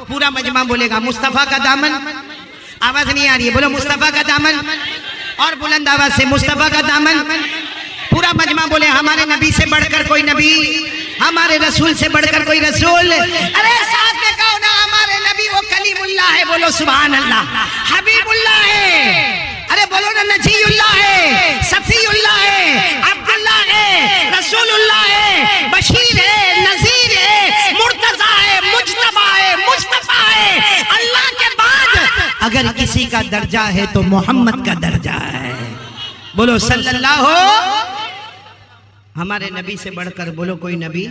پورا مجمع بولے گا مصطفیٰ کا دامن. آواز نہیں آ رہی ہے, بولو مصطفیٰ کا دامن, اور بلند آواز سے مصطفیٰ کا دامن. پورا مجمع بولے ہمارے نبی سے بڑھ کر کوئی نبی, ہمارے رسول سے بڑھ کر کوئی رسول. ارے ساتھ میں کہو نا ہمارے نبی وہ کلیم اللہ ہے, بولو سبحان اللہ. حبیب اللہ ہے, ارے بولو نا نجی اللہ ہے, صفی اللہ ہے, عبداللہ ہے, رسول اللہ ہے, بشیر ہے, نذیر ہے, مرتضی ہے, مجتبی ہے, مصطفیٰ ہے. اللہ کے بعد اگر کسی کا درجہ ہے تو محمد کا درجہ ہے. بولو صلی اللہ ہو. ہمارے نبی سے بڑھ کر بولو کوئی نبی.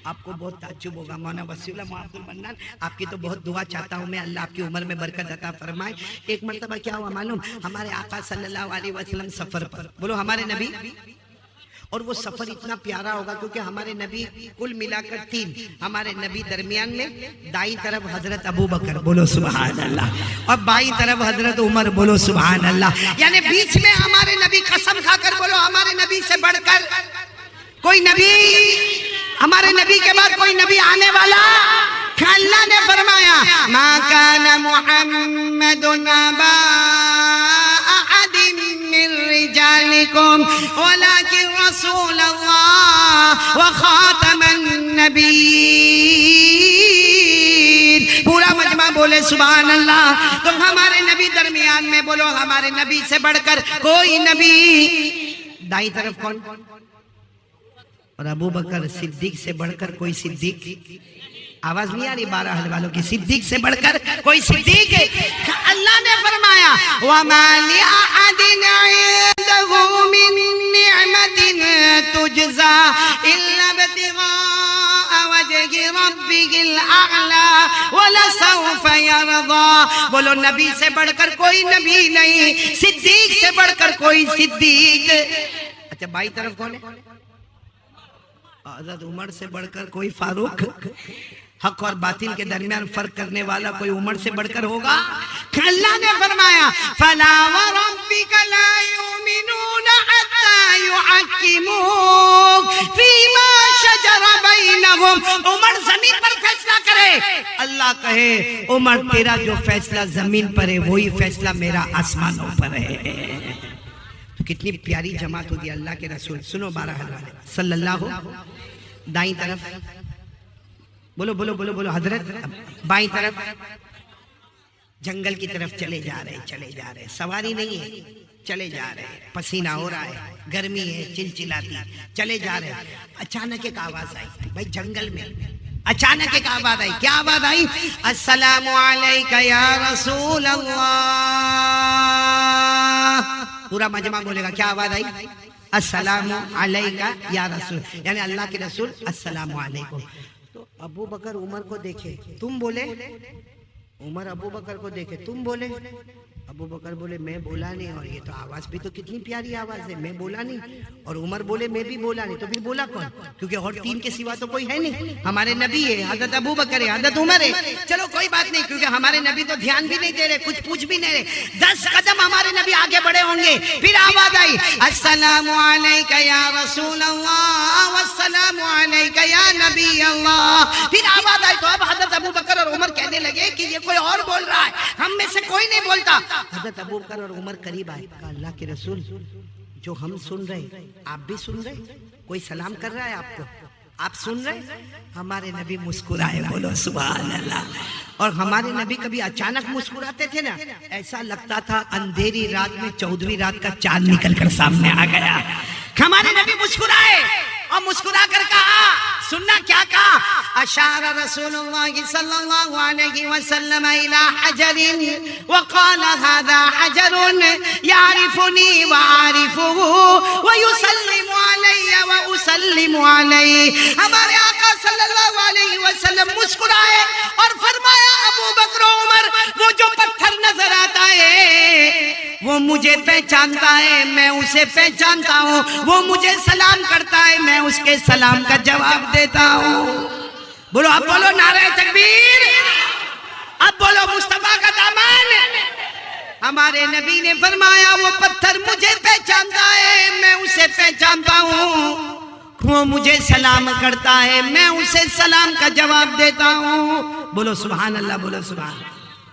آپ کو بہت تعجب ہوگا, مولانا وسیع اللہ عبد المنان, آپ کی تو بہت دعا چاہتا ہوں میں, اللہ آپ کی عمر میں برکت عطا فرمائے. ایک مرتبہ کیا ہوا معلوم, ہمارے آقا صلی اللہ علیہ وسلم سفر پر, بولو ہمارے نبی, اور وہ سفر اتنا پیارا ہوگا کیونکہ ہمارے نبی کل ملا کر 3, ہمارے نبی درمیان میں دائیں طرف حضرت ابو بکر, بولو سبحان اللہ, اور بائیں طرف حضرت عمر, بولو سبحان اللہ. یعنی بیچ میں ہمارے نبی, قسم کھا کر بولو ہمارے نبی سے بڑھ کر کوئی نبی, ہمارے نبی کے بعد کوئی نبی آنے والا. اللہ نے فرمایا ما کان محمد ابا احد من رجالکم ولکن رسول اللہ وخاتم النبیین. پورا مجمع بولے سبحان اللہ. تو ہمارے نبی درمیان میں, بولو ہمارے نبی سے بڑھ کر کوئی نبی. دائیں طرف کون, اور ابو بکر. صدیق سے بڑھ کر کوئی صدیق. آواز نہیں آ رہی 12 اہل والوں کی, صدیق سے بڑھ کر کوئی صدیق. اللہ نے فرمایا وَمَا لِأَحَدٍ عِندَهُ مِن نِعْمَةٍ تُجْزَى إِلَّا ابْتِغَاءَ وَجْهِ رَبِّهِ الْأَعْلَى وَلَسَوْفَ يَرْضَى. بولو نبی سے بڑھ کر کوئی نبی نہیں, صدیق سے بڑھ کر کوئی صدیق. اچھا بائیں طرف کون ہے, حضرت عمر سے بڑھ کر کوئی فاروق. حق اور باطل کے درمیان فرق کرنے والا کوئی عمر سے بڑھ کر ہوگا. اللہ نے فرمایا فَلَا وَرَبِّكَ لَا يُؤْمِنُونَ حَتَّى يُحَكِّمُوكَ فِي مَا شَجَرَ بَيْنَهُمْ. عمر زمین پر فیصلہ کرے, اللہ کہے عمر تیرا جو فیصلہ زمین پر ہے وہی فیصلہ میرا آسمانوں پر ہے. کتنی پیاری جماعت ہوگی اللہ کے رسول. سنو 12 حضرات صلی اللہ ہو. دائیں طرف بولو بولو بولو بولو حضرت. بائیں طرف جنگل کی طرف چلے جا رہے, سواری نہیں ہے, چلے جا رہے, پسینہ ہو رہا ہے, گرمی ہے چلچلاتی, چلے جا رہے. اچانک ایک آواز آئی بھائی جنگل میں, اچانک ایک آواز آئی. کیا آواز آئی؟ السلام علیکہ یا رسول اللہ. پورا مجمع بولے گا کیا آواز آئی؟ السلام علیکہ یا رسول, یعنی اللہ کے رسول السلام علیکم. تو ابو بکر عمر کو دیکھے, تم بولے. عمر ابو بکر کو دیکھے, تم بولے. ابو بکر بولے میں بولا نہیں, اور یہ تو آواز بھی تو کتنی پیاری آواز ہے, میں بولا نہیں. اور عمر بولے میں بھی بولا نہیں. تو پھر بولا کون؟ کیونکہ اور 3 کے سوا تو کوئی ہے نہیں. ہمارے نبی ہے, حضرت ابو بکر ہے, حضرت عمر ہے. چلو کوئی بات نہیں, کیونکہ ہمارے نبی تو دھیان بھی نہیں دے رہے, کچھ پوچھ بھی نہیں رہے. 10 قدم ہمارے نبی آگے بڑھے ہوں گے. پھر آواز آئی السلام علیکہ یا رسول اللہ والسلام علیکہ یا نبی اللہ. پھر آواز آئی تو اب حضرت ابو بکر اور عمر کہنے لگے کہ یہ کوئی اور بول رہا ہے, ہم میں سے کوئی نہیں بولتا. حضرت ابو بکر اور عمر قریب آئے, کہا اللہ کے رسول جو ہم سن رہے آپ بھی سن رہے, کوئی سلام کر رہا ہے آپ کو, آپ سن رہے. ہمارے نبی مسکرائے, بولو سبحان اللہ. اور ہمارے نبی کبھی اچانک مسکراتے تھے نا, ایسا لگتا تھا اندھیری رات میں 14ویں رات کا چاند نکل کر سامنے آ گیا. ہمارے نبی مسکرائے اور مسکرا کر کہا, سننا کیا کہا, اشار رسول اللہ صلی اللہ علیہ وسلم الى حجر وقال هذا حجر يعرفني وعارفه ويسلم علي واسلم عليه. ہمارے آقا صلی اللہ علیہ وسلم مسکرائے اور فرمایا ابو بکر و عمر وہ جو پتھر نظر آتا ہے وہ مجھے پہچانتا ہے, میں اسے پہچانتا ہوں, وہ مجھے سلام کرتا ہے, میں اس کے سلام کا جواب دیتا ہوں. بولو اب بولو نعرہ تکبیر, اب بولو مصطفیٰ کا دامن. ہمارے نبی نے فرمایا وہ پتھر مجھے پہچانتا ہے, میں اسے پہچانتا ہوں, وہ مجھے سلام کرتا ہے, میں اسے سلام کا جواب دیتا ہوں. بولو سبحان اللہ، بولو سبحان اللہ۔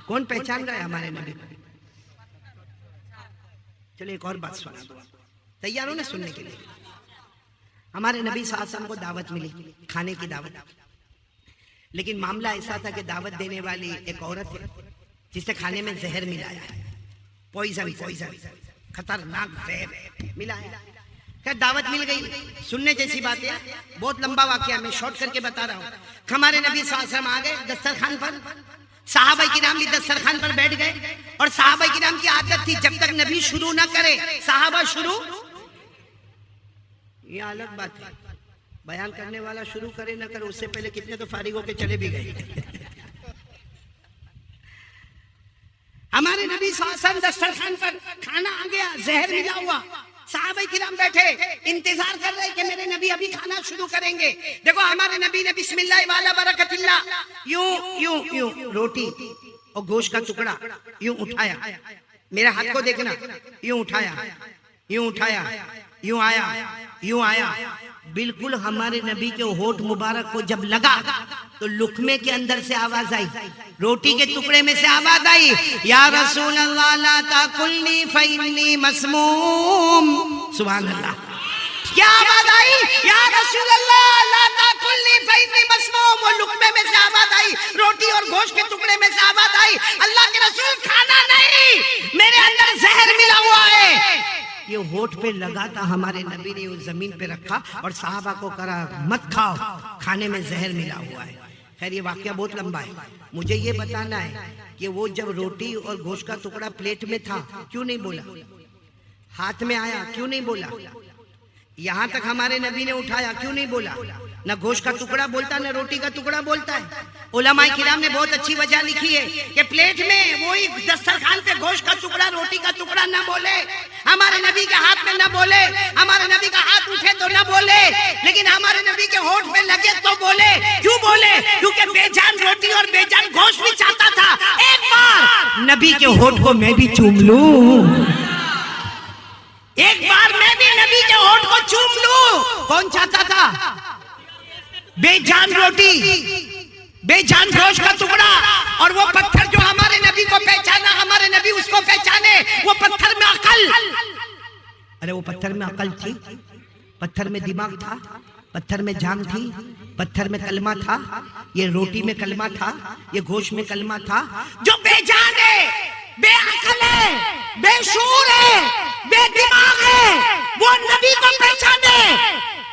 کون پہچان رہا ہے ہمارے نبی کو؟ چلو ایک اور بات سنا، تیار ہو نا سننے کے لیے؟ ہمارے نبی صلی اللہ علیہ وسلم کو دعوت ملی، کھانے کی دعوت، لیکن معاملہ ایسا تھا کہ دعوت دینے والی ایک عورت ہے جس نے کھانے میں زہر ملایا ہے، پوائزن، خطرناک زہر ملایا۔ خیر دعوت مل گئی، سننے جیسی بات ہے، بہت لمبا واقعہ، میں شارٹ کر کے بتا رہا ہوں۔ ہمارے نبی صلی اللہ علیہ وسلم آ گئے دسترخوان پر، صحابہ کرام بھی دسترخوان پر بیٹھ گئے، اور صحابہ کرام کی عادت تھی جب تک نبی شروع نہ کرے صحابہ شروع، یہ الگ بات ہے، بیان کرنے والا شروع کرے نہ کرے اس سے پہلے کتنے تو فارغ ہو کے چلے بھی گئے۔ ہمارے نبی صلی اللہ علیہ وسلم دسترخوان پر کھانا آ گیا، زہر ملا ہوا، صحابہ کرام بیٹھے انتظار کر رہے کہ میرے نبی ابھی کھانا شروع کریں گے۔ دیکھو ہمارے نبی نے بسم اللہ والا برکت اللہ یوں روٹی اور گوشت کا ٹکڑا یوں اٹھایا، میرے ہاتھ کو دیکھنا، یوں اٹھایا، یوں آیا، بالکل ہمارے نبی کے ہونٹ مبارک کو جب لگا تو لقمے کے اندر سے آواز آئی، روٹی کے ٹکڑے میں سے آواز آئی، یا رسول اللہ لا تاکلنی فإنی مسموم۔ سبحان اللہ، کیا آواز آئی؟ یا رسول اللہ لا تاکلنی فإنی مسموم۔ وہ لقمے میں سے آواز آئی، روٹی اور گوشت کے ٹکڑے میں سے آواز آئی، اللہ کے رسول کھانا نہیں، میرے اندر زہر ملا ہوا ہے۔ یہ ہونٹ پہ لگا تھا، ہمارے نبی نے اس زمین پہ رکھا اور صحابہ کو کہا مت کھاؤ، کھانے میں زہر ملا ہوا ہے۔ خیر یہ واقعہ بہت لمبا ہے، مجھے یہ بتانا ہے کہ وہ جب روٹی اور گوشت کا ٹکڑا پلیٹ میں تھا کیوں نہیں بولا؟ ہاتھ میں آیا کیوں نہیں بولا؟ یہاں تک ہمارے نبی نے اٹھایا کیوں نہیں بولا؟ نہ گوشت کا ٹکڑا بولتا نہ روٹی کا ٹکڑا بولتا ہے۔ علماء کرام نے بہت اچھی وجہ لکھی ہے کہ پلیٹ میں وہی دسترخوان پہ گوشت کا ٹکڑا روٹی کا ٹکڑا نہ بولے، ہمارے نبی کے ہاتھ میں نہ بولے، ہمارے نبی کا ہاتھ اٹھے تو نہ بولے، لیکن ہمارے نبی کے ہونٹ میں لگے تو بولے۔ کیوں بولے؟ کیونکہ بے جان روٹی اور بے جان گوشت بھی چاہتا تھا ایک بار نبی کے ہونٹ کو میں بھی چوم لوں، ایک بار میں بھی نبی کے ہونٹ کو چوم لوں۔ کون چاہتا تھا؟ بے جان روٹی، بے جان گوشت کا ٹکڑا، اور وہ پتھر جو ہمارے نبی کو پہچانا، ہمارے نبی اس کو پہچانے، وہ پتھر میں عقل، ارے وہ پتھر میں عقل تھی، پتھر میں دماغ تھا، پتھر میں جان تھی، پتھر میں کلمہ تھا، یہ روٹی میں کلمہ تھا، یہ گوشت میں کلمہ تھا۔ جو بے جان ہے، بے عقل ہے، بے شعور ہے، بے دماغ ہے، وہ نبی کو پہچانے۔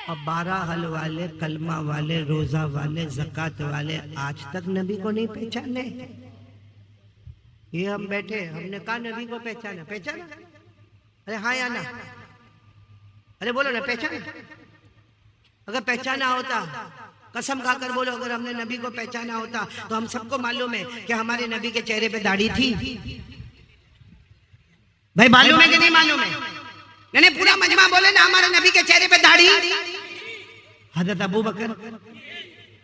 اب 12 حل والے، کلمہ والے، روزہ والے، زکات والے آج تک نبی کو نہیں پہچانے۔ یہ ہم بیٹھے، ہم نے کہا نبی کو پہچانا، پہچانا؟ ارے ہاں یا نہ؟ ارے بولو نا پہچانا؟ اگر پہچانا ہوتا قسم کھا کر بولو، اگر ہم نے نبی کو پہچانا ہوتا تو ہم سب کو معلوم ہے کہ ہمارے نبی کے چہرے پہ داڑھی تھی۔ بھائی معلوم ہے کہ نہیں معلوم ہے؟ یعنی پورا مجمع بولے نا ہمارے نبی کے چہرے پہ داڑھی۔ حضرت ابو بکر،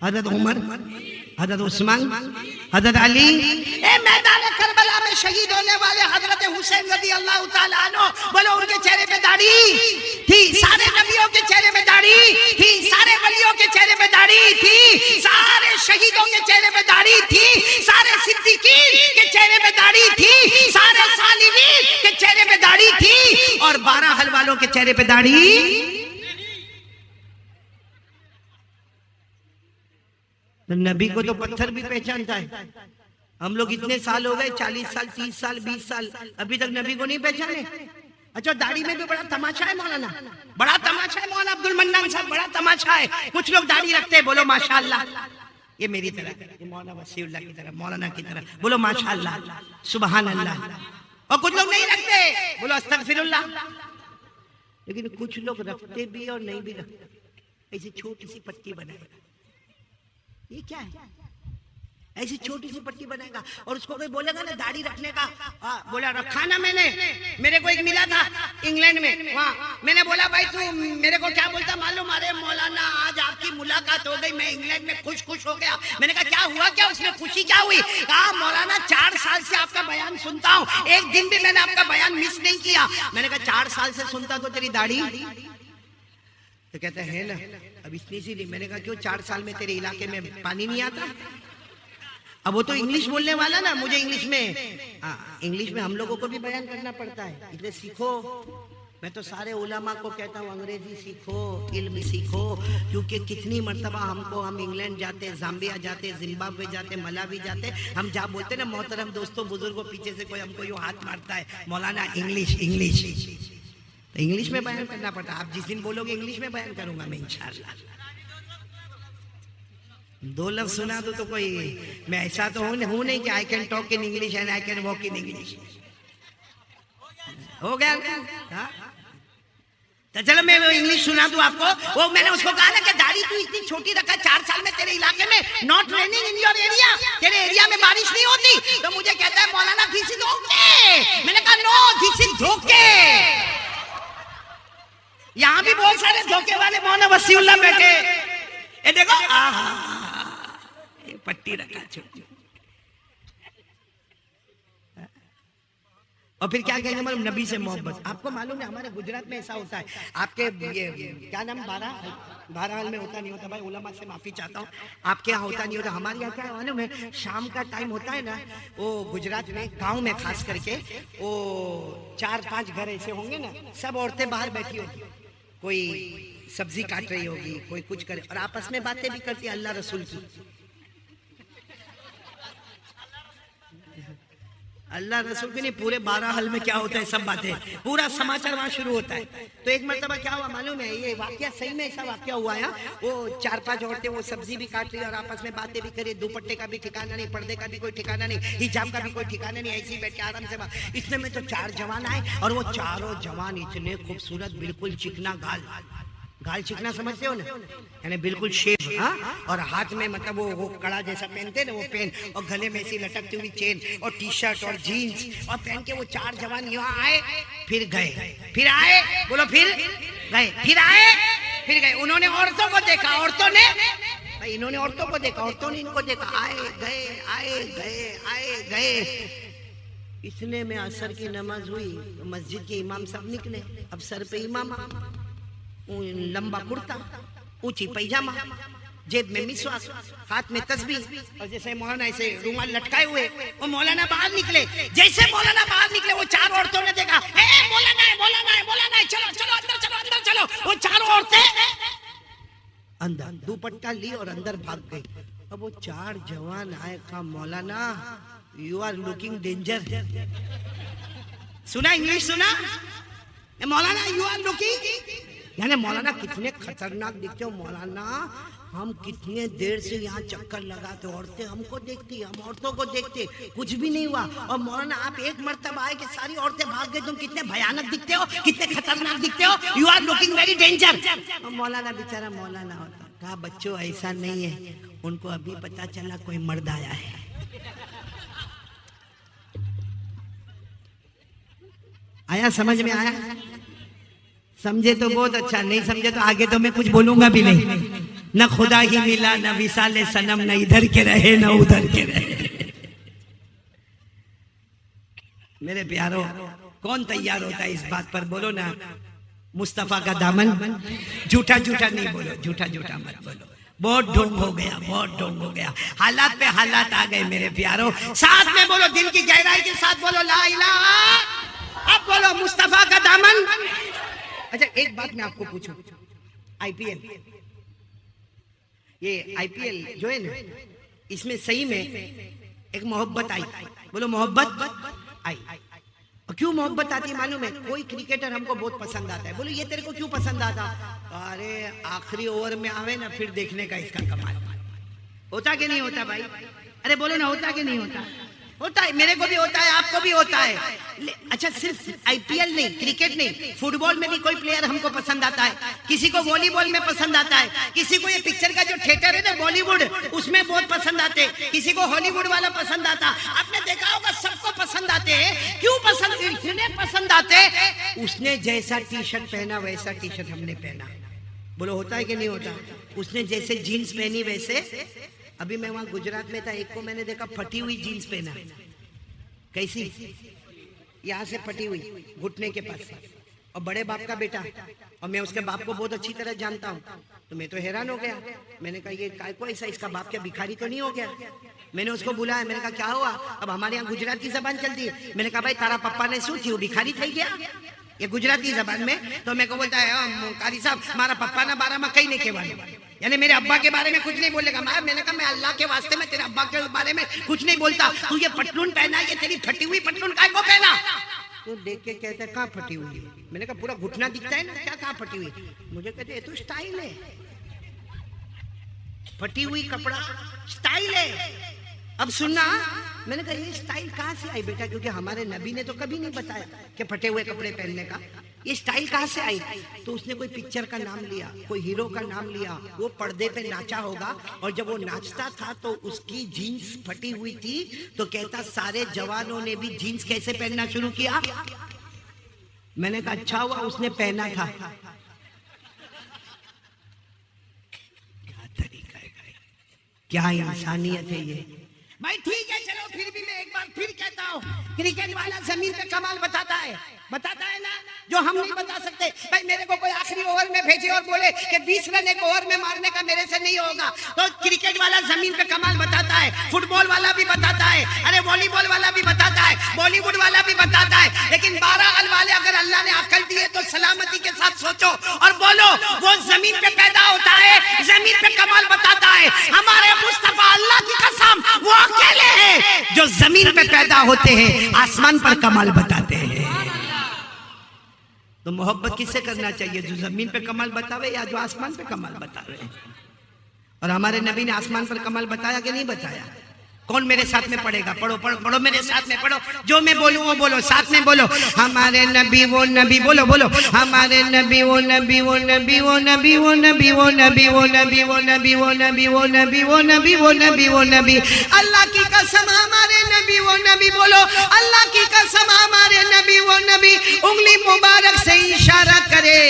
حضرت عمر، حضرت عثمان، حضرت علی، اے میدان کربلا میں شہید ہونے والے حضرت حسین رضی اللہ تعالیٰ عنہ، بولو ان کے چہرے پہ داڑھی تھی، سارے نبیوں کے چہرے پہ داڑھی تھی، سارے ولیوں کے چہرے پہ داڑھی تھی، سارے شہیدوں کے چہرے پہ داڑھی تھی، سارے صدیقین کے چہرے پہ داڑھی تھی، سارے صالحین کے چہرے پہ داڑھی تھی، اور 12 حل والوں کے چہرے پہ داڑھی۔ نبی کو تو پتھر بھی پہچانتا ہے۔ ہم لوگ اتنے سال ہو گئے، 40 سال، 30 سال، 20 سال، ابھی تک نبی کو نہیں پہچانے۔ اچھا داڑھی میں بھی بڑا تماشا ہے مولانا، بڑا تماشا ہے مولانا عبد المنان صاحب، بڑا تماشا ہے۔ کچھ لوگ داڑھی رکھتے ہیں، بولو ماشاءاللہ، یہ میری طرح، یہ مولانا وسیع اللہ کی طرح، مولانا کی طرح، بولو ماشاءاللہ، سبحان اللہ۔ اور کچھ لوگ نہیں رکھتے، بولو استغفر اللہ۔ لیکن کچھ لوگ رکھتے بھی اور نہیں بھی رکھتے، ایسی چھوٹی سی پٹی بنائے، یہ کیا ہے؟ ایسی چھوٹی سی پٹی بنائے گا، اور اس کو کوئی بولے گا نا داڑھی رکھنے کا، بولا رکھا نا میں نے، میرے کو ایک ملا تھا انگلینڈ میں، وہاں میں نے بولا بھائی تو میرے کو کیا بولتا معلوم؟ ارے مولانا آج آپ کی ملاقات ہو گئی، میں انگلینڈ میں خوش ہو گیا۔ میں نے کہا کیا ہوا؟ کیا اس میں خوشی کیا ہوئی؟ کہا مولانا 4 سال سے آپ کا بیان سنتا ہوں، ایک دن بھی میں نے آپ کا بیان مس نہیں کیا۔ میں نے کہا 4 سال سے سنتا تو تیری داڑھی؟ تو کہتا ہے نا اب اتنی سی نہیں۔ میں نے کہا کیوں 4 سال میں تیرے علاقے میں پانی نہیں آتا؟ اب وہ تو انگلش بولنے والا نا، مجھے انگلش میں ہم لوگوں کو بھی بیان کرنا پڑتا ہے، اس لیے سیکھو. میں تو سارے علماء کو کہتا ہوں انگریزی سیکھو، علم سیکھو، کیونکہ کتنی مرتبہ ہم انگلینڈ جاتے، زامبیا جاتے، زمبابوے جاتے، ملاوی جاتے، ہم جا بولتے نا محترم دوستوں بزرگوں، پیچھے سے کوئی ہم کو یوں ہاتھ مارتا ہے، مولانا انگلش انگلش، تو انگلش میں بیان کرنا پڑتا ہے. آپ جس دن بولو گے انگلش میں بیان کروں گا میں انشاءاللہ. 2 لفظ سنا تو کوئی میں ایسا تو ہوں نہیں کہ I can talk in English and I can walk in English. ہو گیا تو چلو میں انگلش سنا دوں آپ کو. وہ میں نے اس کو کہا نا کہ داڑھی تو اتنی چھوٹی رکھا 4 سال میں تیرے علاقے میں not raining in your area, تیرے ایریا میں بارش نہیں ہوتی. تو مجھے کہتا ہے مولانا دس از اوکے. میں نے کہا نو دس از دھوکے. یہاں بھی بہت سارے دھوکے والے مولانا وسیع اللہ بیٹھے. یہ دیکھو پٹی رکھا چھوٹی. اور پھر کیا کہیں گے مطلب نبی سے محبت. آپ کو معلوم ہے ہمارے گجرات میں ایسا ہوتا ہے. آپ کے کیا نام بہرحال میں ہوتا نہیں ہوتا بھائی، علماء سے معافی چاہتا ہوں. آپ کے یہاں ہوتا نہیں ہوتا، ہمارے یہاں کیا معلوم ہے، شام کا ٹائم ہوتا ہے نا، وہ گجرات میں گاؤں میں خاص کر کے وہ 4-5 گھر ایسے ہوں گے نا، سب عورتیں باہر بیٹھی ہوتی، کوئی سبزی کاٹ رہی ہوگی، کوئی کچھ کرے، اور آپس میں باتیں بھی کرتی اللہ رسول کی. اللہ رسول کی نہیں، پورے 12 حل میں کیا ہوتا ہے سب باتیں، پورا سماچار وہاں شروع ہوتا ہے. تو ایک مرتبہ کیا ہوا معلوم ہے، یہ واقعہ صحیح میں ایسا واقعہ ہوا ہے. وہ 4-5 عورتیں وہ سبزی بھی کاٹ رہی اور آپس میں باتیں بھی کری، دوپٹے کا بھی ٹھکانا نہیں، پردے کا بھی کوئی ٹھکانا نہیں، حجاب کا بھی کوئی ٹھکانا نہیں، ایسے ہی بیٹھ کے آرام سے بات. اتنے میں تو 4 جوان آئے، اور وہ چاروں جوان اتنے خوبصورت، بالکل چکنا گال چکنا سمجھتے ہو نا، یعنی بالکل شیپ، اور ہاتھ میں مطلب وہ کڑا جیسا پہنتے نا وہ پہن، اور گلے میں ایسی لٹکتی ہوئی چین، اور ٹی شرٹ اور جینز اور پہن کے وہ 4 جوان یہاں آئے، پھر گئے، پھر آئے، بولو پھر گئے، پھر آئے، پھر گئے. انہوں نے عورتوں کو دیکھا، عورتوں نے انہوں نے عورتوں کو دیکھا، عورتوں نے ان کو دیکھا، آئے گئے آئے گئے آئے گئے. اتنے میں عصر کی نماز ہوئی، مسجد کے امام صاحب نکلے. اب سر پہ امامہ، لمبا کرتا، اونچی پیجامہ، جیب میں مسواک، ہاتھ میں تسبیح، اور جیسے مولانا ایسے رومال لٹکائے ہوئے. وہ مولانا باہر نکلے. جیسے مولانا باہر نکلے وہ 4 عورتوں نے دیکھا، اے مولانا ہے، مولانا ہے، مولانا ہے، چلو چلو اندر چلو، اندر چلو. وہ 4 عورتیں اندر دوپٹہ لی اور اندر بھاگ گئی. اب وہ 4 جوان آئے، کہا مولانا یو آر لوکنگ ڈینجر. سنا انگلش سنا، مولانا یو آر لوکنگ، یعنی مولانا کتنے خطرناک دکھتے ہو. مولانا ہم کتنے دیر سے یہاں چکر لگاتے، عورتیں ہم کو دیکھتی، ہم عورتوں کو دیکھتے، کچھ بھی نہیں ہوا. اور مولانا آپ ایک مرتبہ آئے کہ ساری عورتیں بھاگ گئی، تم کتنے بھیانک دکھتے ہو، کتنے خطرناک دکھتے ہو، you are looking very danger. مولانا بیچارہ مولانا ہوتا، کہا بچوں ایسا نہیں ہے، ان کو ابھی پتا چلا کوئی مرد آیا ہے. آیا سمجھ میں آیا؟ سمجھے تو بہت اچھا، نہیں سمجھے تو آگے تو میں کچھ بولوں گا بھی نہیں. نہ خدا ہی ملا، نہ وصال صنم، نہ ادھر کے رہے نہ ادھر کے رہے. میرے پیارو، کون تیار ہوتا ہے اس بات پر؟ بولو نا مصطفیٰ کا دامن. جھوٹا جھوٹا نہیں بولو، جھوٹا جھوٹا مت بولو. بہت ڈھونگ ہو گیا، بہت ڈھونگ ہو گیا، حالات پہ حالات آ گئے میرے پیارو. ساتھ میں بولو، دل کی گہرائی کے ساتھ بولو لا الہ. اب بولو مصطفیٰ کا دامن. اچھا ایک بات میں آپ کو پوچھوں، آئی پی ایل، یہ آئی پی ایل جو ہے نا، اس میں صحیح میں ایک محبت آئی. بولو محبت آئی. اور کیوں محبت آتی ہے معلوم ہے؟ کوئی کرکٹر ہم کو بہت پسند آتا ہے، بولو یہ تیرے کو کیوں پسند آتا؟ ارے آخری اوور میں آوے نا پھر دیکھنے کا اس کا کمال ہوتا کہ نہیں ہوتا بھائی؟ ارے بولو نا ہوتا کہ نہیں ہوتا؟ ہوتا ہے، میرے کو بھی ہوتا ہے، آپ کو بھی ہوتا ہے. اچھا صرف آئی پی ایل نہیں، کرکٹ نہیں، فٹ بال میں بھی کوئی پلیئر ہم کو پسند آتا ہے. کسی کو والی بال میں پسند آتا ہے، کسی کو یہ پکچر کا جو تھیٹر ہے نا بالی ووڈ، اس میں بہت پسند آتے، کسی کو ہالی ووڈ والا پسند آتا. آپ نے دیکھا ہوگا سب کو پسند آتے ہیں. کیوں پسند؟ اتنے پسند آتے، اس نے جیسا ٹی شرٹ پہنا ویسا ٹی شرٹ ہم نے پہنا. بولو ہوتا ہے کہ نہیں ہوتا؟ اس نے جیسے جینز پہنی ویسے. ابھی میں وہاں گجرات میں تھا، ایک کو میں نے دیکھا پھٹی ہوئی جینز پہنا. کیسی؟ یہاں سے پھٹی ہوئی گھٹنے کے پاس، اور بڑے باپ کا بیٹا، اور میں اس کے باپ کو بہت اچھی طرح جانتا ہوں. تو میں تو حیران ہو گیا. میں نے کہا یہ کائے کو ایسا، اس کا باپ کیا بھکاری تو نہیں ہو گیا؟ میں نے اس کو بلایا, میں نے کہا کیا ہوا؟ اب ہمارے یہاں گجراتی زبان چلتی ہے. میں نے کہا بھائی تارا پپا نے શું થયું, ભિખારી થઈ ગયા, یہ گجراتی زبان میں. تو میرے کو بولتا ہے قاری صاحب ہمارا پپا نا بارہ میں کہیں نہیں کہوانا, یعنی میرے ابا کے بارے میں کچھ نہیں بولے گا. میں نے کہا میں اللہ کے واسطے میں تیرے ابا کے بارے میں کچھ نہیں بولتا, تو یہ پٹلون پہنا, یہ تیری پھٹی ہوئی پٹلون کائے کو پہنا؟ تو دیکھ کے کہتے ہیں کہاں پھٹی ہوئی؟ میں نے کہا پورا گھٹنا دکھتا ہے نا, کیا کہاں پھٹی ہوئی؟ مجھے کہتے یہ تو سٹائل ہے, پھٹی ہوئی کپڑا سٹائل ہے. اب سننا, میں نے کہا یہ سٹائل کہاں سے آئی بیٹا, کیونکہ ہمارے نبی نے تو کبھی نہیں بتایا کہ پھٹے ہوئے کپڑے پہننے کا, یہ سٹائل کہاں سے آئی؟ تو اس نے کوئی پکچر کا نام لیا, کوئی ہیرو کا نام لیا, وہ پردے پہ ناچا ہوگا, اور جب وہ ناچتا تھا تو اس کی جینس پھٹی ہوئی تھی, تو کہتا سارے جوانوں نے بھی جینس کیسے پہننا شروع کیا. میں نے کہا اچھا ہوا اس نے پہنا تھا. کیا طریقہ ہے, کیا انسانیت ہے یہ بھائی. ٹھیک ہے چلو, پھر بھی میں ایک بار پھر کہتا ہوں, کرکٹ والا زمین پہ کمال بتاتا ہے نا, جو ہم نہیں بتا سکتے. بھائی میرے کو کوئی آخری اوور میں بھیجے اور بولے کہ 20 رن ایک اوور میں مارنے کا میرے سے نہیں ہوگا, تو کرکٹ والا زمین پہ کمال بتاتا ہے, فٹ بال والا بھی بتاتا ہے, ارے والی بال والا بھی بتاتا ہے, بالی ووڈ والا بھی بتاتا ہے. لیکن 12 ال والے اگر اللہ نے عقل دی ہے تو سلامتی کے ساتھ سوچو اور بولو, وہ زمین پہ پیدا ہوتا ہے, زمین پہ کمال بتاتا ہے. ہمارے مصطفیٰ اللہ کی قسم وہ اکیلے ہیں جو زمین پہ پیدا ہوتے ہیں, آسمان پر کمال بتاتے ہیں. تو محبت کس سے کرنا چاہیے, جو زمین پہ کمال بتاوے یا جو آسمان پہ کمال بتاوے؟ اور ہمارے نبی نے آسمان پر کمال بتایا کہ نہیں بتایا؟ کون میرے ساتھ میں پڑھے گا؟ پڑھو پڑھو پڑھو, میرے ساتھ میں پڑھو, جو میں بولوں وہ بولو, ساتھ میں بولو. ہمارے نبی وہ نبی, بولو بولو, ہمارے نبی وہ نبی وہ نبی وہ نبی وہ نبی وہ نبی وہ نبی وہ نبی وہ نبی وہ نبی وہ نبی وہ نبی وہ نبی. اللہ کی قسم ہمارے نبی وہ نبی, بولو اللہ کی قسم ہمارے نبی وہ نبی. انگلی مبارک سے اشارہ کرے,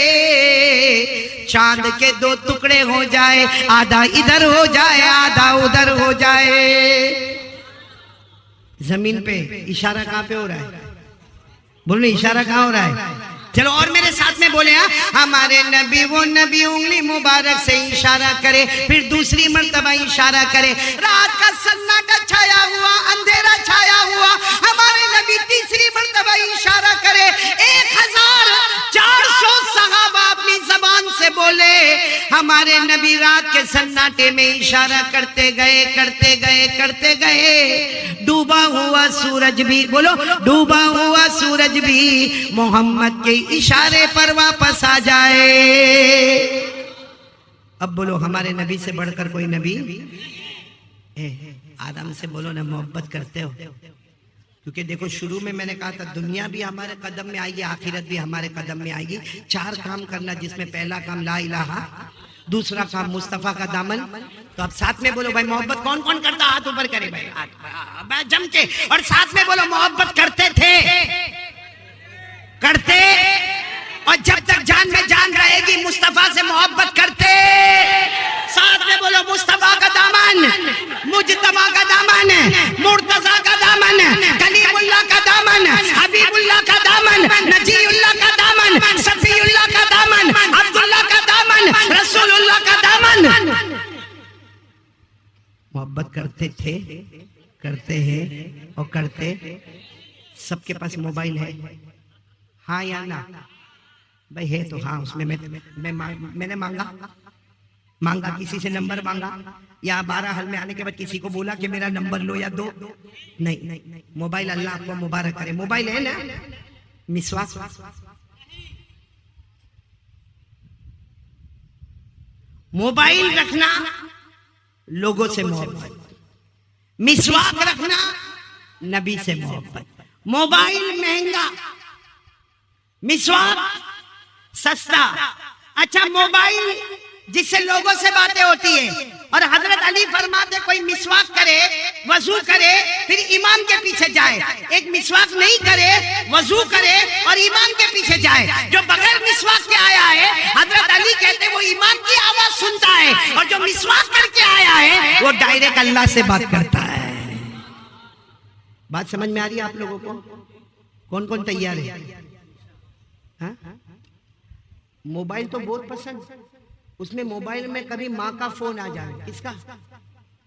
چاند کے 2 ٹکڑے ہو جائے, آدھا ادھر ہو جائے آدھا ادھر ہو جائے. زمین پہ اشارہ کہاں پہ ہو رہا ہے؟ بولنے اشارہ کہاں ہو رہا ہے؟ چلو اور میرے ساتھ میں بولے, ہمارے نبی وہ نبی انگلی مبارک سے اشارہ کرے, پھر دوسری مرتبہ اشارہ کرے, رات کا سناٹا چھایا ہوا, اندھیرا چھایا ہوا, ہمارے نبی تیسری مرتبہ اشارہ کرے. 1400 صحابہ اپنی زبان سے بولے, ہمارے نبی رات کے سناٹے میں اشارہ کرتے گئے کرتے گئے کرتے گئے. ڈوبا ہوا سورج بھی, بولو ڈوبا ہوا سورج بھی محمد کے اشارے پر واپس آ جائے. اب بولو ہمارے نبی سے بڑھ کر کوئی نبی؟ آدم سے بولو نا, محبت کرتے ہو؟ کیونکہ دیکھو شروع میں نے کہا تھا دنیا بھی ہمارے قدم میں آئے گی, آخرت بھی ہمارے قدم میں آئے گی. 4 کام کرنا, جس میں پہلا کام لا الہ, دوسرا کام مصطفیٰ کا دامن. تو اب ساتھ میں بولو بھائی محبت کون کون کرتا, ہاتھ اوپر کرے بھائی جم کے, اور ساتھ میں بولو محبت کرتے تھے, کرتے, اور جب تک جان میں جان رہے گی مصطفیٰ سے محبت کرتے. ساتھ میں بولو مصطفیٰ کا دامن, مجتبیٰ کا دامن, مرتضیٰ کا دامن, کلیم اللہ کا دامن, حبیب اللہ کا دامن, نجی اللہ کا دامن, صفی اللہ کا دامن, عبداللہ کا دامن, رسول اللہ کا دامن. محبت کرتے تھے, کرتے ہیں اور کرتے. سب کے پاس موبائل ہے, ہاں یا نا؟ بھائی ہے تو ہاں. اس میں میں نے مانگا کسی سے نمبر مانگا, یا 12 حل میں آنے کے بعد کسی کو بولا کہ میرا نمبر لو یا دو, نہیں. موبائل اللہ آپ کو مبارک کرے. موبائل ہے نا, مسواک, موبائل رکھنا لوگوں سے محبت, مسواک رکھنا نبی سے محبت. موبائل مہنگا, مسواک سستا. اچھا موبائل جس سے لوگوں سے باتیں ہوتی ہیں, اور حضرت علی فرماتے کوئی مسواک کرے, وضو کرے, پھر امام کے پیچھے جائے. ایک مسواک نہیں کرے, وضو کرے اور امام کے پیچھے جائے. جو بغیر مسواک کے آیا ہے, حضرت علی کہتے وہ امام کی آواز سنتا ہے, اور جو مسواک کر کے آیا ہے وہ ڈائریکٹ اللہ سے بات کرتا ہے. بات سمجھ میں آ رہی ہے آپ لوگوں کو؟ کون کون تیار ہے؟ موبائل تو بہت پسند, اس میں موبائل میں کبھی ماں کا فون آ جائے, کس کا؟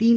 3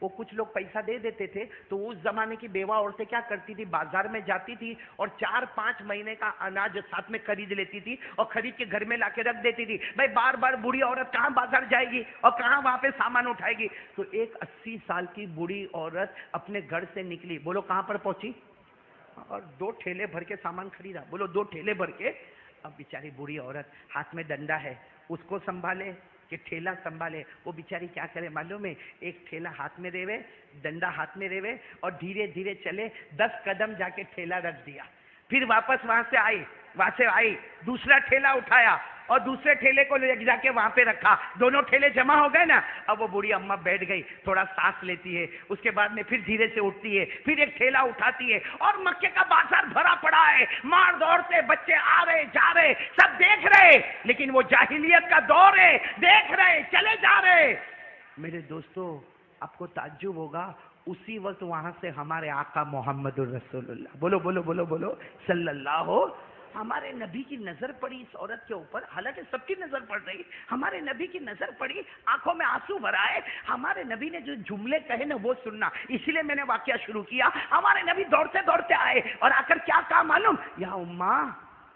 وہ کچھ لوگ پیسہ دے دیتے تھے تو اس زمانے کی بیوہ عورتیں کیا کرتی تھی, بازار میں جاتی تھی اور 4-5 مہینے کا اناج ساتھ میں خرید لیتی تھی اور خرید کے گھر میں لا کے رکھ دیتی تھی. بھائی بار بار بوڑھی عورت کہاں بازار جائے گی اور کہاں وہاں پہ سامان اٹھائے گی. تو ایک 80 سال کی بوڑھی عورت اپنے گھر سے نکلی, بولو کہاں پر پہنچی, اور 2 ٹھیلے بھر کے سامان خریدا. بولو 2 ٹھیلے بھر کے. اب بیچاری بوڑھی عورت, ہاتھ میں ڈنڈا ہے, اس کو سنبھالے کہ ٹھیلا سنبھالے. وہ بیچاری کیا کرے معلوم ہے, ایک ٹھیلا ہاتھ میں ریوے, ڈنڈا ہاتھ میں ریوے اور دھیرے دھیرے چلے, 10 قدم جا کے ٹھیلا رکھ دیا. پھر واپس وہاں سے آئی, دوسرا ٹھیلا اٹھایا اور دوسرے ٹھیلے کو لے جا کے وہاں پہ رکھا. دونوں ٹھیلے جمع ہو گئے نا. اب وہ بوڑھی اماں بیٹھ گئی, تھوڑا سانس لیتی ہے, اس کے بعد میں پھر دھیرے سے اٹھتی ہے, پھر ایک ٹھیلا اٹھاتی ہے اور مکے کا بازار بھرا پڑا ہے, مرد عورتیں بچے آ رہے جا رہے, سب دیکھ رہے, لیکن وہ جاہلیت کا دور ہے, دیکھ رہے چلے جا رہے. میرے دوستو آپ کو تعجب ہوگا, اسی وقت وہاں سے ہمارے آقا محمد الرسول اللہ, بولو بولو بولو بولو صلی اللہ, ہمارے نبی کی نظر پڑی اس عورت کے اوپر. حالانکہ سب کی نظر پڑ رہی, ہمارے نبی کی نظر پڑی, آنکھوں میں آنسو بھرائے. ہمارے نبی نے جو جملے کہے نا وہ سننا, اسی لیے میں نے واقعہ شروع کیا. ہمارے نبی دوڑتے دوڑتے آئے اور آ کر کیا کہا معلوم, یا اماں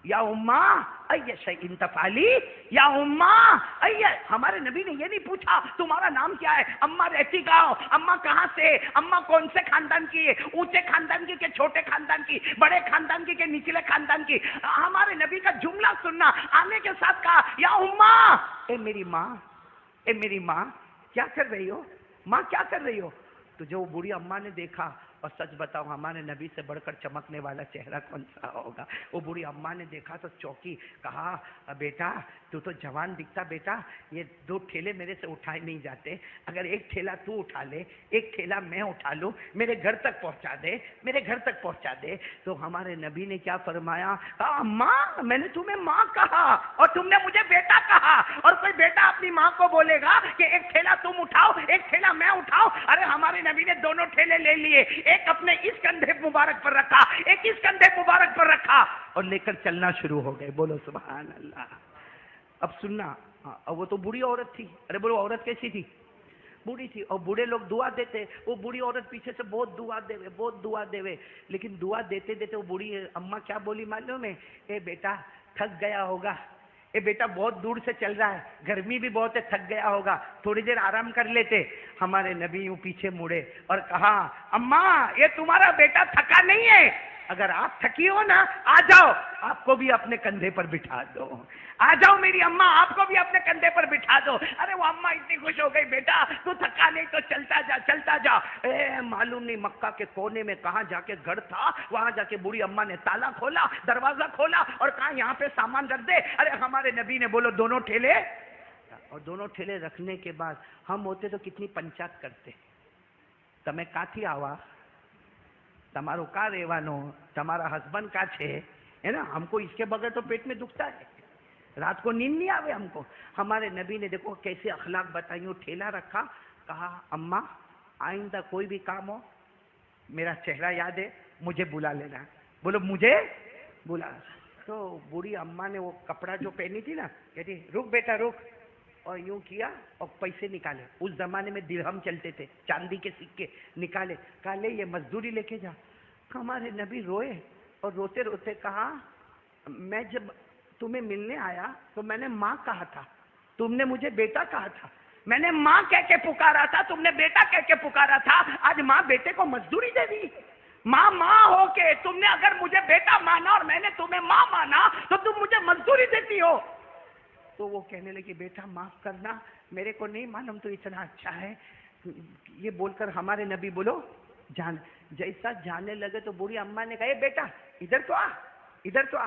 یا اماں ای شیء تفعلی, یا اماں ای. ہمارے نبی نے یہ نہیں پوچھا تمہارا نام کیا ہے, اماں رہتی کہاں, اماں کہاں سے, اماں کون سے خاندان کی ہے, اونچے خاندان کی کہ چھوٹے خاندان کی, بڑے خاندان کی کہ نچلے خاندان کی. ہمارے نبی کا جملہ سننا, آنے کے ساتھ کہا یا اماں, اے میری ماں, اے میری ماں کیا کر رہی ہو, ماں کیا کر رہی ہو. تو جو بوڑھی اماں نے دیکھا, اور سچ بتاؤ ہمارے نبی سے بڑھ کر چمکنے والا چہرہ کون سا ہوگا. وہ بوڑھی اماں نے دیکھا تو چوکی, کہا بیٹا تو جوان دکھتا, بیٹا یہ 2 ٹھیلے میرے سے اٹھائے نہیں جاتے, اگر ایک ٹھیلا تو اٹھا لے, ایک ٹھیلا میں اٹھا لوں, میرے گھر تک پہنچا دے, میرے گھر تک پہنچا دے. تو ہمارے نبی نے کیا فرمایا, کہا اماں میں نے تمہیں ماں کہا اور تم نے مجھے بیٹا کہا. اور کوئی بیٹا اپنی ماں کو بولے گا کہ ایک ٹھیلا تم اٹھاؤ ایک ٹھیلا میں اٹھاؤ. ارے ہمارے نبی نے دونوں ٹھیلے لے لیے, ایک اپنے اس کندھے مبارک پر رکھا, ایک اس کندھے مبارک پر رکھا اور لے کر چلنا شروع ہو گئے. بولو سبحان اللہ. اب سننا, وہ تو بوڑھی عورت تھی. ارے بولو عورت کیسی تھی, بوڑھی تھی. اور بوڑھے لوگ دعا دیتے, وہ بوڑھی عورت پیچھے سے بہت دعا دے, لیکن دعا دیتے دیتے وہ بوڑھی اماں کیا بولی معلوم ہے, اے بیٹا تھک گیا ہوگا, اے بیٹا بہت دور سے چل رہا ہے, گرمی بھی بہت ہے, تھک گیا ہوگا, تھوڑی دیر آرام کر لیتے. ہمارے نبی یوں پیچھے مڑے اور کہا اماں یہ تمہارا بیٹا تھکا نہیں ہے, اگر آپ تھکی ہو نا آ جاؤ, آپ کو بھی اپنے کندھے پر بٹھا دو, آ جاؤ میری اماں آپ کو بھی اپنے کندھے پر بٹھا دو. ارے وہ اماں اتنی خوش ہو گئی, بیٹا تو تھکا نہیں تو چلتا جا چلتا جا. معلوم نہیں مکہ کے کونے میں کہاں جا کے گھر تھا, وہاں جا کے بوڑھی اماں نے تالا کھولا, دروازہ کھولا اور کہا یہاں پہ سامان رکھ دے. ارے ہمارے نبی نے بولو دونوں ٹھیلے, اور دونوں ٹھیلے رکھنے کے بعد ہم ہوتے تو کتنی پنچات کرتے. تمہیں کا تھی آوا, تمہارو کا ریوانو, تمہارا ہسبینڈ کا چھے, ہے نا. ہم کو اس کے بغیر تو پیٹ میں دکھتا ہے, رات کو نیند نہیں آوے ہم کو. ہمارے نبی نے دیکھو کیسے اخلاق بتائیوں, ٹھیلا رکھا, کہا اماں آئندہ کوئی بھی کام ہو میرا چہرہ یاد ہے, مجھے بلا لینا. بولو مجھے بلا. تو بوڑھی اماں نے وہ کپڑا جو پہنی تھی نا, کہتی رک بیٹا رک, اور یوں کیا اور پیسے نکالے. اس زمانے میں درہم چلتے تھے, چاندی کے سکے نکالے, کہا لے یہ مزدوری لے کے جا. ہمارے نبی روئے اور روتے روتے کہا میں جب تمہیں ملنے آیا تو میں نے ماں کہا تھا, تم نے مجھے بیٹا کہا تھا, میں نے ماں کہہ کے پکارا تھا, تم نے بیٹا کہہ کے پکارا تھا. آج ماں بیٹے کو مزدوری دے دی. ماں ہو کے تم نے اگر مجھے بیٹا مانا اور میں نے تمہیں ماں مانا تو تم مجھے مزدوری دیتی ہو. تو وہ کہنے لگی بیٹا معاف کرنا, میرے کو نہیں معلوم تو اتنا اچھا ہے. یہ بول کر ہمارے نبی بولو جان, جیسا جانے لگے تو بوڑھی اماں نے کہا اے بیٹا ادھر تو آ, ادھر تو آ.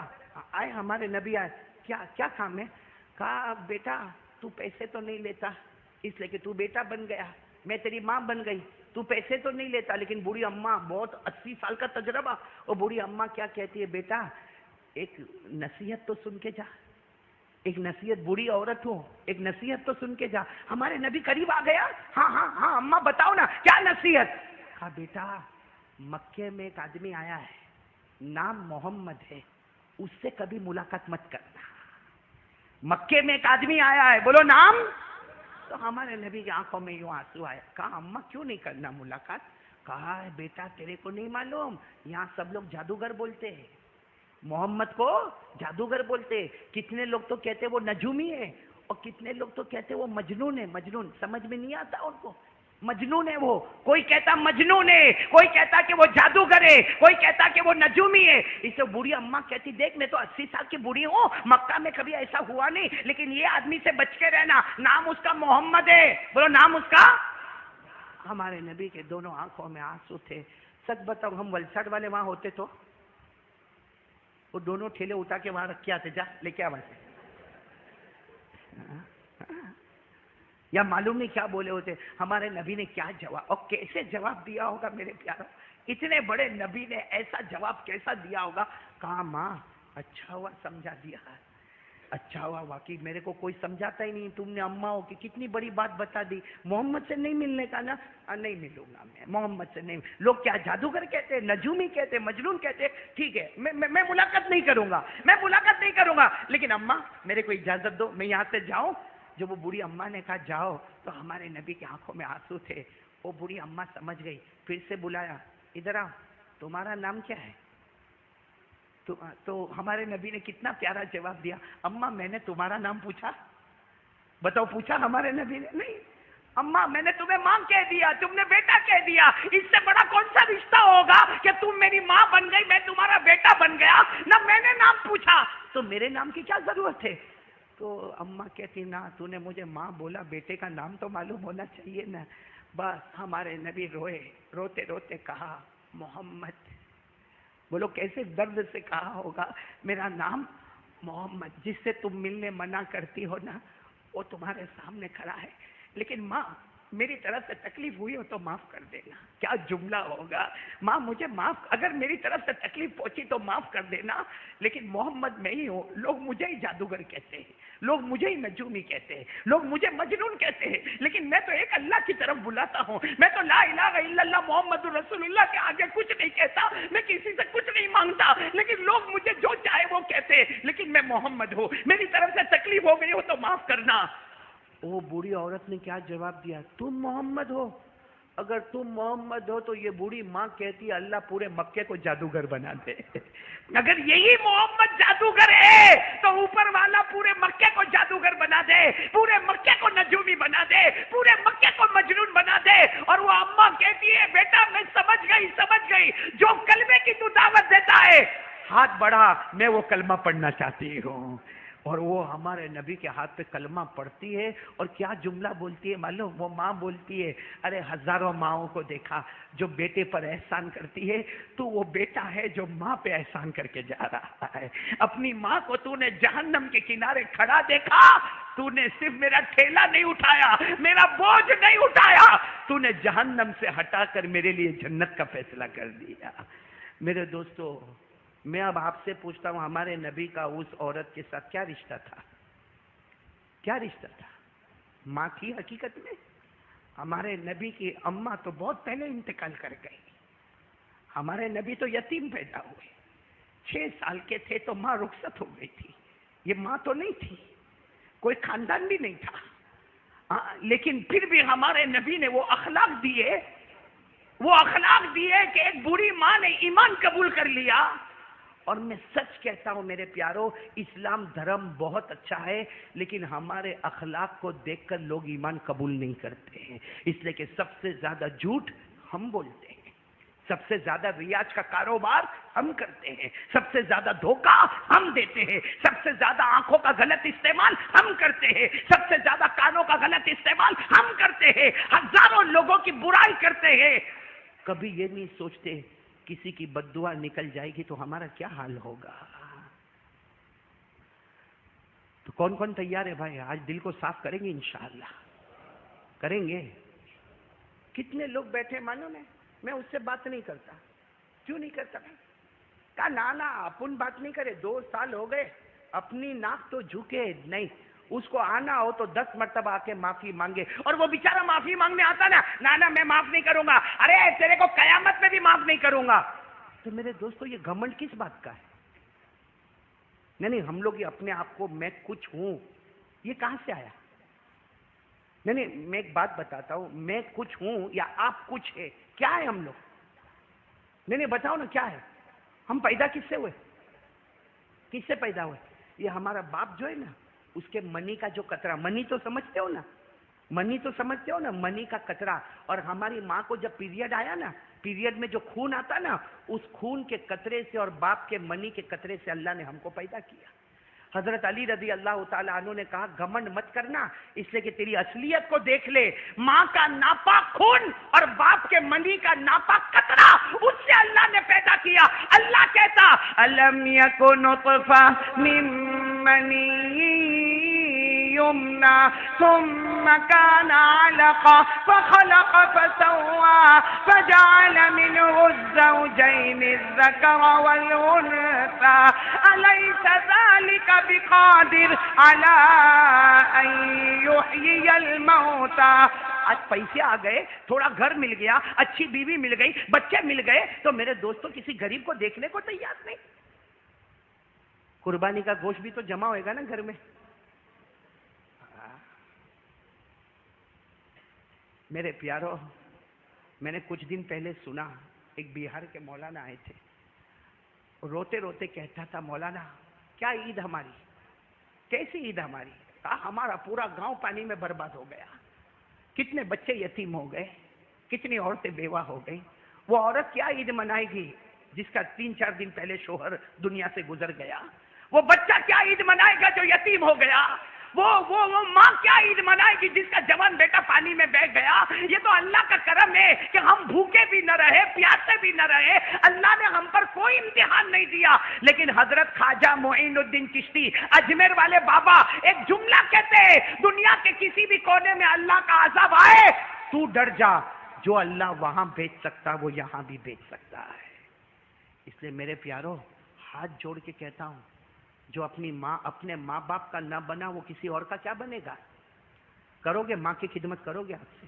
آئے ہمارے نبی آئے, کیا کام ہے. کہا بیٹا تو پیسے تو نہیں لیتا اس لیے کہ تو بیٹا بن گیا, میں تیری ماں بن گئی, تو پیسے تو نہیں لیتا. لیکن بوڑھی اماں بہت 80 سال کا تجربہ, اور بوڑھی اماں کیا کہتی ہے, بیٹا ایک نصیحت تو سن کے جا, ایک نصیحت, بوڑھی عورت ہو ایک نصیحت تو سن کے جا. ہمارے نبی قریب آ گیا, ہاں اماں بتاؤ نا کیا نصیحت. کہا بیٹا مکے میں ایک آدمی آیا ہے, نام محمد ہے, اس سے کبھی ملاقات مت کرنا. مکے میں ایک آدمی آیا ہے, بولو نام, تو ہمارے نبی کی آنکھوں میں یوں آنسو آیا. کہا اماں کیوں نہیں کرنا ملاقات؟ کہا بیٹا تیرے کو نہیں معلوم یہاں سب لوگ جادوگر بولتے ہیں, محمد کو جادوگر بولتے. کتنے لوگ تو کہتے وہ نجومی ہے اور کتنے لوگ تو کہتے وہ مجنون ہے. مجنون سمجھ میں نہیں آتا ان کو, مجنون ہے وہ. کوئی کہتا مجنون ہے, کوئی کہتا کہ وہ جادوگر ہے, کوئی کہتا کہ وہ نجومی ہے. اسے بوڑھی اماں کہتی دیکھ میں تو 80 سال کی بوڑھی ہوں, مکہ میں کبھی ایسا ہوا نہیں, لیکن یہ آدمی سے بچ کے رہنا, نام اس کا محمد ہے. بولو نام اس کا. ہمارے نبی کے دونوں آنکھوں میں آنسو تھے. سچ بتاؤ ہم ولساڈ والے وہاں ہوتے تو وہ دونوں ٹھیلے اٹھا کے وہاں رکھ کے آتے, جا لے کے آ وہاں سے. یا معلوم نہیں کیا بولے ہوتے. ہمارے نبی نے کیا جواب اور کیسے جواب دیا ہوگا میرے پیاروں, اتنے بڑے نبی نے ایسا جواب کیسا دیا ہوگا. کہا ماں اچھا ہوا سمجھا دیا, اچھا ہوا واقعی میرے کو کوئی سمجھاتا ہی نہیں, تم نے اماؤں کی کتنی بڑی بات بتا دی. محمد سے نہیں ملنے کا نا, نہیں ملوں گا میں محمد سے نہیں. لوگ کیا جادوگر کہتے, نجومی کہتے, مجنون کہتے, ٹھیک ہے میں ملاقات نہیں کروں گا, میں ملاقات نہیں کروں گا, لیکن اماں میرے کو اجازت دو میں یہاں سے جاؤں. جب وہ بوڑھی اماں نے کہا جاؤ تو ہمارے نبی کی آنکھوں میں آنسو تھے. وہ بوڑھی اماں سمجھ گئی, پھر سے بلایا, ادھر آؤ, تمہارا نام کیا ہے؟ تو ہمارے نبی نے کتنا پیارا جواب دیا. اماں میں نے تمہارا نام پوچھا؟ بتاؤ پوچھا ہمارے نبی نے؟ نہیں. اماں میں نے تمہیں ماں کہہ دیا, تم نے بیٹا کہہ دیا. اس سے بڑا کون سا رشتہ ہوگا کہ تم میری ماں بن گئی, میں تمہارا بیٹا بن گیا, نہ میں نے نام پوچھا تو میرے نام کی کیا ضرورت ہے. تو اماں کہتی نا تو نے مجھے ماں بولا, بیٹے کا نام تو معلوم ہونا چاہیے نا. بس ہمارے نبی روئے, روتے روتے کہا محمد. بولو کیسے درد سے کہا ہوگا, میرا نام محمد. جس سے تم ملنے منع کرتی ہو نا وہ تمہارے سامنے کھڑا ہے, لیکن ماں میری طرف سے تکلیف ہوئی ہو تو معاف کر دینا. کیا جملہ ہوگا, ماں مجھے معاف, اگر میری طرف سے تکلیف پہنچی تو معاف کر دینا, لیکن محمد میں ہی ہوں. لوگ مجھے ہی جادوگر کہتے ہیں, لوگ مجھے ہی نجومی کہتے ہیں, لوگ مجھے مجنون کہتے ہیں, لیکن میں تو ایک اللہ کی طرف بلاتا ہوں. میں تو لا الہ الا اللہ محمد رسول اللہ کے آگے کچھ نہیں کہتا, میں کسی سے کچھ نہیں مانگتا, لیکن لوگ مجھے جو چاہے وہ کہتے ہیں, لیکن میں محمد ہوں. میری طرف سے تکلیف ہو گئی ہو تو معاف کرنا. وہ بوڑھی عورت نے کیا جواب دیا, تم محمد ہو؟ اگر تم محمد ہو تو یہ بوڑھی ماں کہتی ہے اللہ پورے مکے کو جادوگر بنا دے. اگر یہی محمد جادوگر ہے تو اوپر والا پورے مکے کو جادوگر بنا دے, پورے مکے کو نجومی بنا دے, پورے مکے کو مجنون بنا دے. اور وہ اماں کہتی ہے بیٹا میں سمجھ گئی, جو کلمے کی تو دعوت دیتا ہے ہاتھ بڑھا, میں وہ کلمہ پڑھنا چاہتی ہوں. اور وہ ہمارے نبی کے ہاتھ پہ کلمہ پڑھتی ہے اور کیا جملہ بولتی ہے معلوم؟ وہ ماں بولتی ہے, ارے ہزاروں ماؤں کو دیکھا جو بیٹے پر احسان کرتی ہے, تو وہ بیٹا ہے جو ماں پہ احسان کر کے جا رہا ہے. اپنی ماں کو تو نے جہنم کے کنارے کھڑا دیکھا, تو نے صرف میرا ٹھیلا نہیں اٹھایا, میرا بوجھ نہیں اٹھایا, تو نے جہنم سے ہٹا کر میرے لیے جنت کا فیصلہ کر دیا. میرے دوستو میں اب آپ سے پوچھتا ہوں, ہمارے نبی کا اس عورت کے ساتھ کیا رشتہ تھا؟ کیا رشتہ تھا؟ ماں تھی حقیقت میں. ہمارے نبی کی اماں تو بہت پہلے انتقال کر گئی. ہمارے نبی تو یتیم پیدا ہوئے, 6 سال کے تھے تو ماں رخصت ہو گئی تھی. یہ ماں تو نہیں تھی, کوئی خاندان بھی نہیں تھا, لیکن پھر بھی ہمارے نبی نے وہ اخلاق دیے, کہ ایک بوڑھی ماں نے ایمان قبول کر لیا. اور میں سچ کہتا ہوں میرے پیاروں, اسلام دھرم بہت اچھا ہے, لیکن ہمارے اخلاق کو دیکھ کر لوگ ایمان قبول نہیں کرتے ہیں. اس لیے کہ سب سے زیادہ جھوٹ ہم بولتے ہیں, سب سے زیادہ ریاض کا کاروبار ہم کرتے ہیں, سب سے زیادہ دھوکہ ہم دیتے ہیں, سب سے زیادہ آنکھوں کا غلط استعمال ہم کرتے ہیں, سب سے زیادہ کانوں کا غلط استعمال ہم کرتے ہیں, ہزاروں لوگوں کی برائی کرتے ہیں. کبھی یہ نہیں سوچتے کسی کی بد دعا نکل جائے گی تو ہمارا کیا حال ہوگا. تو کون کون تیار ہے بھائی؟ آج دل کو صاف کریں گے انشاءاللہ, کریں گے. کتنے لوگ بیٹھے معلوم ہے, میں اس سے بات نہیں کرتا. کیوں نہیں کرتا؟ کہا نانا اپن بات نہیں کرے, 2 سال ہو گئے, اپنی ناک تو جھکے نہیں. اس کو آنا ہو تو 10 مرتبہ آ کے معافی مانگے, اور وہ بیچارہ معافی مانگنے آتا نا, نانا میں معاف نہیں کروں گا, ارے تیرے کو قیامت میں بھی معاف نہیں کروں گا. تو میرے دوستو یہ گھمنڈ کس بات کا ہے؟ نہیں ہم لوگ یہ اپنے آپ کو میں کچھ ہوں, یہ کہاں سے آیا؟ نہیں میں ایک بات بتاتا ہوں، میں کچھ ہوں یا آپ کچھ ہے، کیا ہے ہم لوگ؟ نہیں بتاؤ نا کیا ہے؟ ہم پیدا کس سے ہوئے؟ کس سے پیدا ہوئے؟ یہ ہمارا باپ جو ہے نا، اس کے منی کا جو قطرہ، منی تو سمجھتے ہو نا، منی تو سمجھتے ہو نا، منی کا قطرہ، اور ہماری ماں کو جب پیریڈ آیا نا، پیریڈ میں جو خون آتا نا، اس خون کے قطرے سے اور باپ کے منی کے قطرے سے اللہ نے ہم کو پیدا کیا۔ حضرت علی رضی اللہ تعالیٰ عنہ نے کہا گھمنڈ مت کرنا، اس لیے کہ تیری اصلیت کو دیکھ لے، ماں کا ناپاک خون اور باپ کے منی کا ناپاک قطرہ، اس سے اللہ نے پیدا کیا۔ اللہ کہتا الم یکن نطفہ من منی یمنا ثم كان علقة فخلق فسوى فجعل منه الزوجين الذكر والأنثى أليس ذلك بقادر على أن يحيي الموتى۔ آج پیسے آ گئے، تھوڑا گھر مل گیا، اچھی بیوی مل گئی، بچے مل گئے، تو میرے دوستوں کسی غریب کو دیکھنے کو تیار نہیں۔ قربانی کا گوشت بھی تو جمع ہوئے گا نا گھر میں۔ میرے پیارو، میں نے کچھ دن پہلے سنا ایک بہار کے مولانا آئے تھے، روتے روتے کہتا تھا مولانا کیا عید ہماری، کیسی عید ہماری؟ کہا ہمارا پورا گاؤں پانی میں برباد ہو گیا، کتنے بچے یتیم ہو گئے، کتنی عورتیں بیوہ ہو گئی۔ وہ عورت کیا عید منائے گی جس کا 3-4 دن پہلے شوہر دنیا سے گزر گیا؟ وہ بچہ کیا عید منائے گا جو یتیم ہو گیا؟ وہ ماں کیا عید منائے گی جس کا جوان بیٹا پانی میں بہ گیا؟ یہ تو اللہ کا کرم ہے کہ ہم بھوکے بھی نہ رہے، پیاسے بھی نہ رہے، اللہ نے ہم پر کوئی امتحان نہیں دیا۔ لیکن حضرت خواجہ معین الدین چشتی اجمیر والے بابا ایک جملہ کہتے ہیں، دنیا کے کسی بھی کونے میں اللہ کا عذاب آئے تو ڈر جا، جو اللہ وہاں بھیج سکتا وہ یہاں بھی بھیج سکتا ہے۔ اس لیے میرے پیارو ہاتھ جوڑ کے کہتا ہوں، جو اپنے ماں باپ کا نہ بنا وہ کسی اور کا کیا بنے گا؟ کرو گے ماں کی خدمت کرو گے؟ آپ سے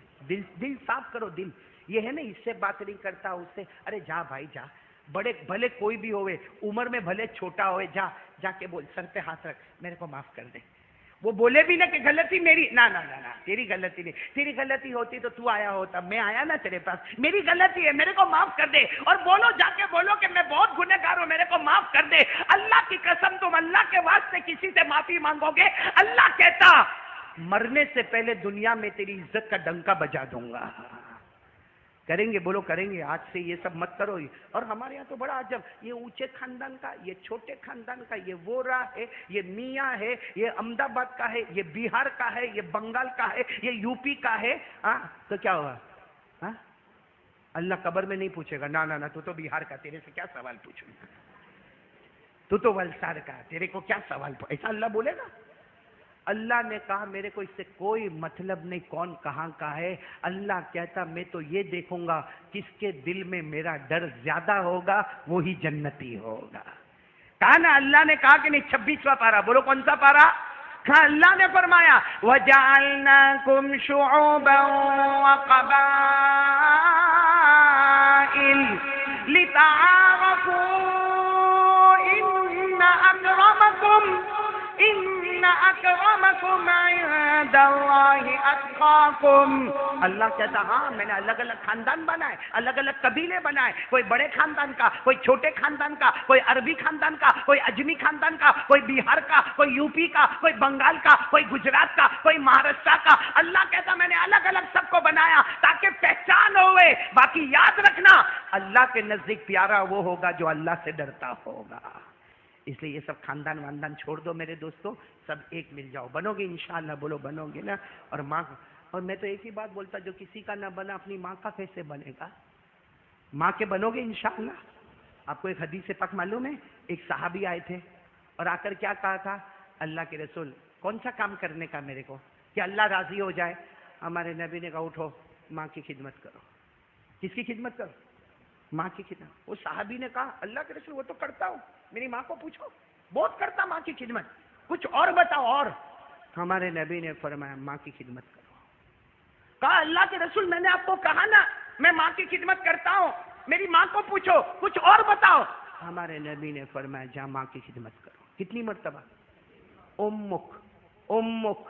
دل صاف کرو۔ دل یہ ہے نا، اس سے بات نہیں کرتا، اس سے ارے جا بھائی جا، بڑے بھلے کوئی بھی ہوئے، عمر میں بھلے چھوٹا ہوئے، جا کے بول سر پہ ہاتھ رکھ میرے کو معاف کر دے۔ وہ بولے بھی نہ کہ غلطی میری، نہ تیری غلطی نہیں، تیری غلطی ہوتی تو تو آیا ہوتا، میں آیا نا تیرے پاس، میری غلطی ہے، میرے کو معاف کر دے۔ اور بولو، جا کے بولو کہ میں بہت گنہگار ہوں، میرے کو معاف کر دے۔ اللہ کی قسم تم اللہ کے واسطے کسی سے معافی مانگو گے، اللہ کہتا مرنے سے پہلے دنیا میں تیری عزت کا ڈنکا بجا دوں گا۔ کریں گے؟ بولو کریں گے۔ آج سے یہ سب مت کرو۔ اور ہمارے یہاں تو بڑا عجب، یہ اونچے خاندان کا، یہ چھوٹے خاندان کا، یہ وورا ہے، یہ میاں ہے، یہ احمد آباد کا ہے، یہ بہار کا ہے، یہ بنگال کا ہے، یہ یو پی کا ہے۔ تو کیا ہوا؟ اللہ قبر میں نہیں پوچھے گا، نہ تو بہار کا، تیرے سے کیا سوال پوچھوں؟ تو ولسار کا، تیرے کو کیا سوال پوچھوں؟ ایسا اللہ بولے گا؟ اللہ نے کہا میرے کو اس سے کوئی مطلب نہیں کون کہاں کا ہے۔ اللہ کہتا میں تو یہ دیکھوں گا کس کے دل میں میرا ڈر زیادہ ہوگا وہی جنتی ہوگا۔ کہا نا اللہ نے کہا کہ نہیں، 26واں پارہ، بولو کون سا پارہ؟ کہا اللہ نے فرمایا وَجَعَلْنَاكُمْ شُعُوبًا وَقَبَائِلَ لِتَعَارَفُوا إِنَّ أَكْرَمَكُمْ عِندَ اللَّهِ أَتْقَاكُمْ۔ اللہ کہتا ہاں میں نے الگ الگ خاندان بنائے، الگ الگ قبیلے بنائے، کوئی بڑے خاندان کا، کوئی چھوٹے خاندان کا، کوئی عربی خاندان کا، کوئی اجمی خاندان کا، کوئی بہار کا، کوئی یو پی کا، کوئی بنگال کا، کوئی گجرات کا، کوئی مہاراشٹر کا۔ اللہ کہتا میں نے الگ الگ سب کو بنایا تاکہ پہچان ہوئے۔ باقی یاد رکھنا اللہ کے نزدیک پیارا وہ ہوگا جو اللہ سے ڈرتا ہوگا۔ اس لیے یہ سب خاندان واندان چھوڑ دو میرے دوستو، سب ایک مل جاؤ۔ بنو گے انشاءاللہ؟ بولو بنو گے نا؟ اور ماں، اور میں تو ایک ہی بات بولتا، جو کسی کا نہ بنا اپنی ماں کا کیسے بنے گا؟ ماں کے بنو گے انشاءاللہ۔ آپ کو ایک حدیث پاک معلوم ہے؟ ایک صحابی آئے تھے اور آ کر کیا کہا تھا؟ اللہ کے رسول کون سا کام کرنے کا میرے کو کہ اللہ راضی ہو جائے؟ ہمارے نبی نے کہا اٹھو ماں کی خدمت کرو۔ کس کی خدمت کرو؟ ماں کی خدمت۔ وہ صحابی نے کہا اللہ کے رسول وہ تو کرتا ہوں، میری ماں کو پوچھو، بہت کرتا ماں کی خدمت، کچھ اور بتاؤ۔ اور ہمارے نبی نے فرمایا ماں کی خدمت کرو۔ کہا اللہ کے رسول میں نے آپ کو کہا نا میں ماں کی خدمت کرتا ہوں، میری ماں کو پوچھو، کچھ اور بتاؤ۔ ہمارے نبی نے فرمایا جا ماں کی خدمت کرو۔ کتنی مرتبہ؟ امک امک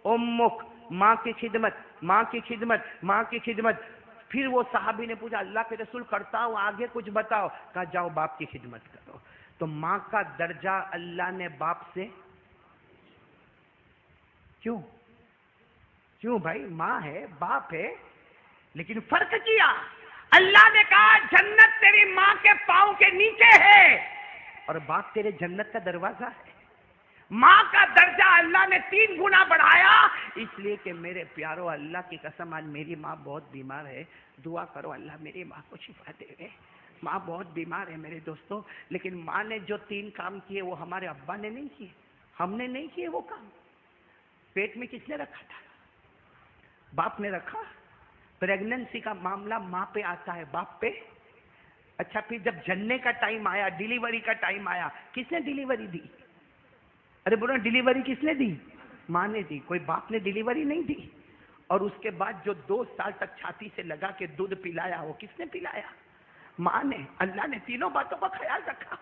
امک، ماں کی خدمت، ماں کی خدمت، ماں کی خدمت۔ پھر وہ صحابی نے پوچھا اللہ کے رسول کرتا ہوں آگے کچھ بتاؤ، کہا جاؤ باپ کی خدمت کرو۔ تو ماں کا درجہ اللہ نے باپ سے کیوں؟ کیوں بھائی؟ ماں ہے، باپ ہے، لیکن فرق کیا، اللہ نے کہا جنت تیری ماں کے پاؤں کے نیچے ہے اور باپ تیرے جنت کا دروازہ ہے۔ ماں کا درجہ اللہ نے 3 گنا بڑھایا، اس لیے کہ میرے پیارو اللہ کی قسم آج میری ماں بہت بیمار ہے، دعا کرو اللہ میری ماں کو شفا دے۔ ماں بہت بیمار ہے میرے دوستوں، لیکن ماں نے جو 3 کام کیے وہ ہمارے ابا نے نہیں کیے، ہم نے نہیں کیے وہ کام۔ پیٹ میں کس نے رکھا تھا؟ باپ نے رکھا۔ پریگننسی کا معاملہ ماں پہ آتا ہے، باپ پہ۔ اچھا پھر جب جننے کا ٹائم آیا، ڈیلیوری کا ٹائم آیا، کس نے ڈیلیوری دی؟ ارے بولو ڈیلیوری کس نے دی؟ ماں نے دی، کوئی باپ نے ڈیلیوری نہیں دی۔ اور اس کے بعد جو 2 سال تک چھاتی سے لگا کے دودھ پلایا وہ کس نے پلایا؟ ماں نے۔ اللہ نے تینوں باتوں کا خیال رکھا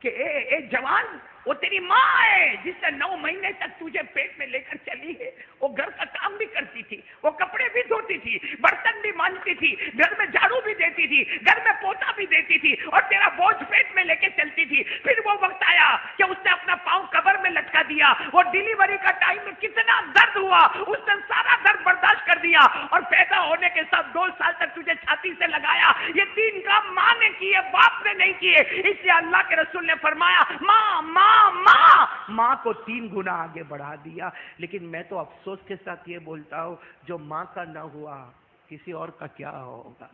کہ اے جوان، وہ تیری ماں ہے جس نے 9 مہینے تک تجھے پیٹ میں لے کر چلی ہے، وہ گھر کا کام بھی کرتی تھی، وہ کپڑے بھی دھوتی تھی، برتن بھی مانجتی تھی، گھر میں جھاڑو بھی دیتی تھی، گھر میں پوتا بھی دیتی تھی، اور تیرا بوجھ پیٹ میں لے کے چلتی تھی۔ پھر وہ وقت آیا کہ اس نے اپنا پاؤں قبر میں لٹکا دیا، وہ ڈیلیوری کا ٹائم میں کتنا درد ہوا، اس نے سارا درد برداشت کر دیا، اور پیدا ہونے کے ساتھ 2 سال تک تجھے چھاتی سے لگایا۔ یہ 3 کام ماں نے کیے، باپ نے نہیں کیے۔ اس لیے اللہ کے رسول نے فرمایا ماں ماں ماں، ماں کو 3 گنا آگے بڑھا دیا۔ لیکن میں تو افسوس کے ساتھ یہ بولتا ہوں، جو ماں کا نہ ہوا کسی اور کا کیا ہوگا؟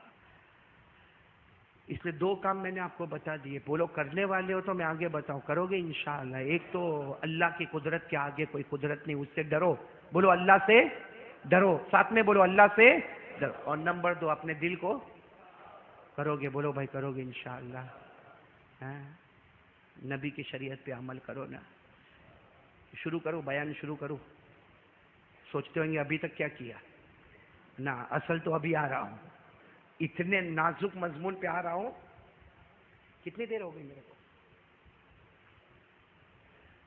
اس لیے 2 کام میں نے آپ کو بتا دیے، بولو کرنے والے ہو تو میں آگے بتاؤں، کرو گے انشاءاللہ۔ ایک تو اللہ کی قدرت کے آگے کوئی قدرت نہیں، اس سے ڈرو، بولو اللہ سے ڈرو، ساتھ میں بولو اللہ سے ڈرو۔ اور نمبر 2 اپنے دل کو کرو گے، بولو بھائی کرو گے انشاءاللہ۔ نبی کی شریعت پہ عمل کرو نا۔ شروع کرو، بیان شروع کرو۔ سوچتے ہوں گے ابھی تک کیا کیا نا، اصل تو ابھی آ رہا ہوں، اتنے نازک مضمون پہ آ رہا ہوں۔ کتنی دیر ہو گئی میرے کو؟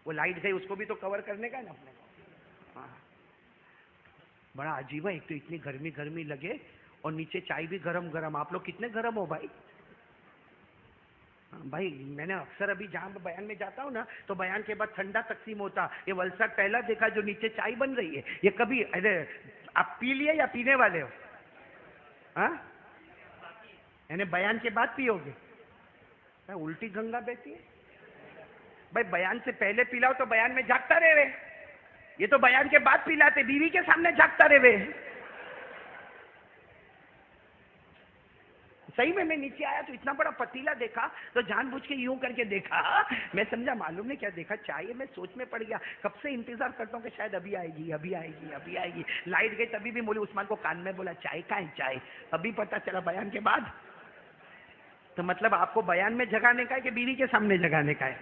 وہ لائٹ گئی، اس کو بھی تو کور کرنے کا ہے نا اپنے کو۔ ہاں بڑا عجیب ہے، ایک تو اتنی گرمی لگے اور نیچے چائے بھی گرم گرم۔ آپ لوگ کتنے گرم ہو بھائی؟ بھائی میں نے اکثر ابھی جہاں بیان میں جاتا ہوں نا تو بیان کے بعد ٹھنڈا تقسیم ہوتا۔ یہ ولسٹ پہلا دیکھا جو نیچے چائے بن رہی ہے، یہ کبھی آپ پی لیے یا پینے والے ہو؟ ہاں یعنی بیان کے بعد پیو گے؟ الٹی گنگا بہتی ہے بھائی، بیان سے پہلے پلاؤ تو بیان میں جاگتا رہے، یہ تو بیان کے بعد پلاتے، بیوی کے سامنے جاگتا رہے۔ صحیح میں نیچے آیا تو اتنا بڑا پتیلا دیکھا تو جان بوجھ کے یوں کر کے دیکھا، میں سمجھا معلوم نہیں کیا دیکھا، چائے میں سوچ میں پڑ گیا، کب سے انتظار کرتا ہوں کہ شاید ابھی آئے گی ابھی آئے گی ابھی آئے گی۔ لائٹ گئی تبھی بھی مولوی عثمان کو کان میں بولا چائے کہاں ہے چائے، ابھی پتا چلا بیان کے بعد۔ تو مطلب آپ کو بیان میں جگانے کا ہے کہ بیوی کے سامنے جگانے کا ہے؟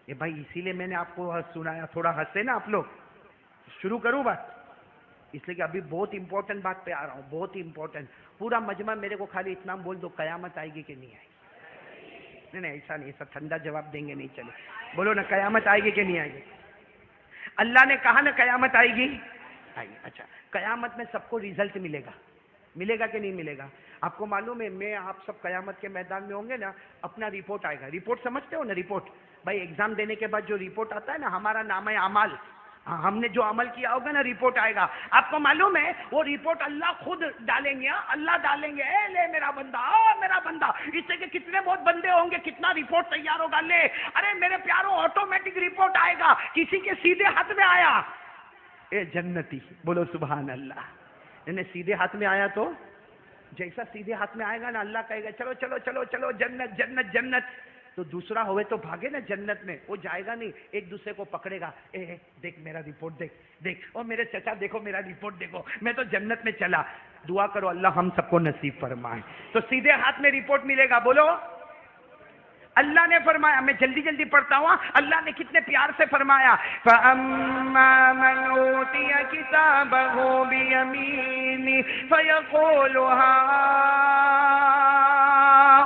یہ بھائی اسی لیے میں نے آپ کو سنایا، تھوڑا ہنسے نا آپ لوگ۔ شروع کروں بات، اس لیے کہ ابھی بہت امپورٹنٹ بات پہ آ رہا ہوں، بہت امپورٹنٹ۔ پورا مجمع میرے کو خالی اتنا بول دو، قیامت آئے گی کہ نہیں آئے گی؟ نہیں ایسا نہیں، ایسا ٹھنڈا جواب دیں گے نہیں، چلے بولو نا قیامت آئے گی کہ نہیں آئے گی؟ اللہ نے کہا نا قیامت آئے گی، آئے گی۔ اچھا قیامت میں سب کو ریزلٹ ملے گا، ملے گا کہ نہیں ملے گا؟ آپ کو معلوم ہے میں آپ سب قیامت کے میدان میں ہوں گے نا، اپنا رپورٹ آئے گا۔ رپورٹ سمجھتے ہو نا؟ رپورٹ بھائی ایگزام دینے کے بعد جو رپورٹ آتا ہے نا، ہمارا نام ہے اعمال، ہم نے جو عمل کیا ہوگا نا رپورٹ آئے گا۔ آپ کو معلوم ہے وہ رپورٹ اللہ خود ڈالیں گے، اللہ ڈالیں گے، اے لے میرا بندہ، او میرا بندہ، اس سے کہ کتنے بہت بندے ہوں گے، کتنا رپورٹ تیار ہوگا، لے ارے میرے پیاروں آٹومیٹک رپورٹ آئے گا، کسی کے سیدھے ہاتھ میں آیا اے جنتی، بولو سبحان اللہ، یعنی سیدھے ہاتھ میں آیا تو جیسا سیدھے ہاتھ میں آئے گا نا، اللہ کہے گا چلو چلو چلو چلو جنت جنت جنت، تو دوسرا ہوئے تو بھاگے نا جنت میں، وہ جائے گا نہیں، ایک دوسرے کو پکڑے گا، اے دیکھ میرا رپورٹ دیکھ دیکھ، اور میرے چچا دیکھو میرا رپورٹ دیکھو، میں تو جنت میں چلا۔ دعا کرو اللہ ہم سب کو نصیب فرمائے۔ تو سیدھے ہاتھ میں رپورٹ ملے گا، بولو اللہ نے فرمایا، میں جلدی جلدی پڑھتا ہوں، اللہ نے کتنے پیار سے فرمایا، فَأَمَّا مَنْ أُوتِيَ كِتَابَهُ بِيَمِينِهِ فَيَقُولُ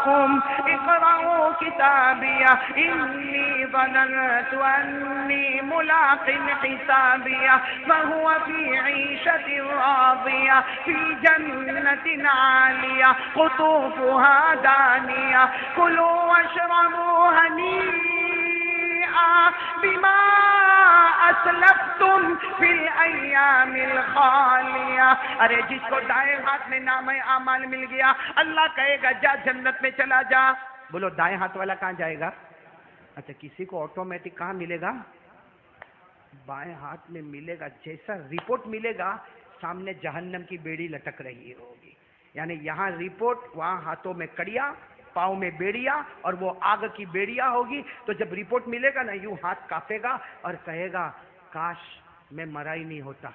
اقرأوا کتابیہ انی ظننت انی ملاق حسابیہ فہو فی عیشت راضیہ فی جنت عالیہ قطوفها دانیہ کلوا واشربوا ہنیئا بما اسلفتم فی الایام الخالیہ. ارے جس کو دائیں ہاتھ میں نامہ اعمال مل گیا اللہ کہے گا جا جنت میں چلا جا. بولو دائیں ہاتھ والا کہاں جائے گا؟ اچھا کسی کو آٹومیٹک کہاں ملے گا؟ بائیں ہاتھ میں ملے گا. جیسا رپورٹ ملے گا سامنے جہنم کی بیڑی لٹک رہی ہوگی. یعنی یہاں رپورٹ وہاں ہاتھوں میں کڑیا پاؤں میں بیڑیا اور وہ آگ کی بیڑیا ہوگی. تو جب رپورٹ ملے گا نا یوں ہاتھ کانپے گا اور کہے گا کاش میں مرا ہی نہیں ہوتا,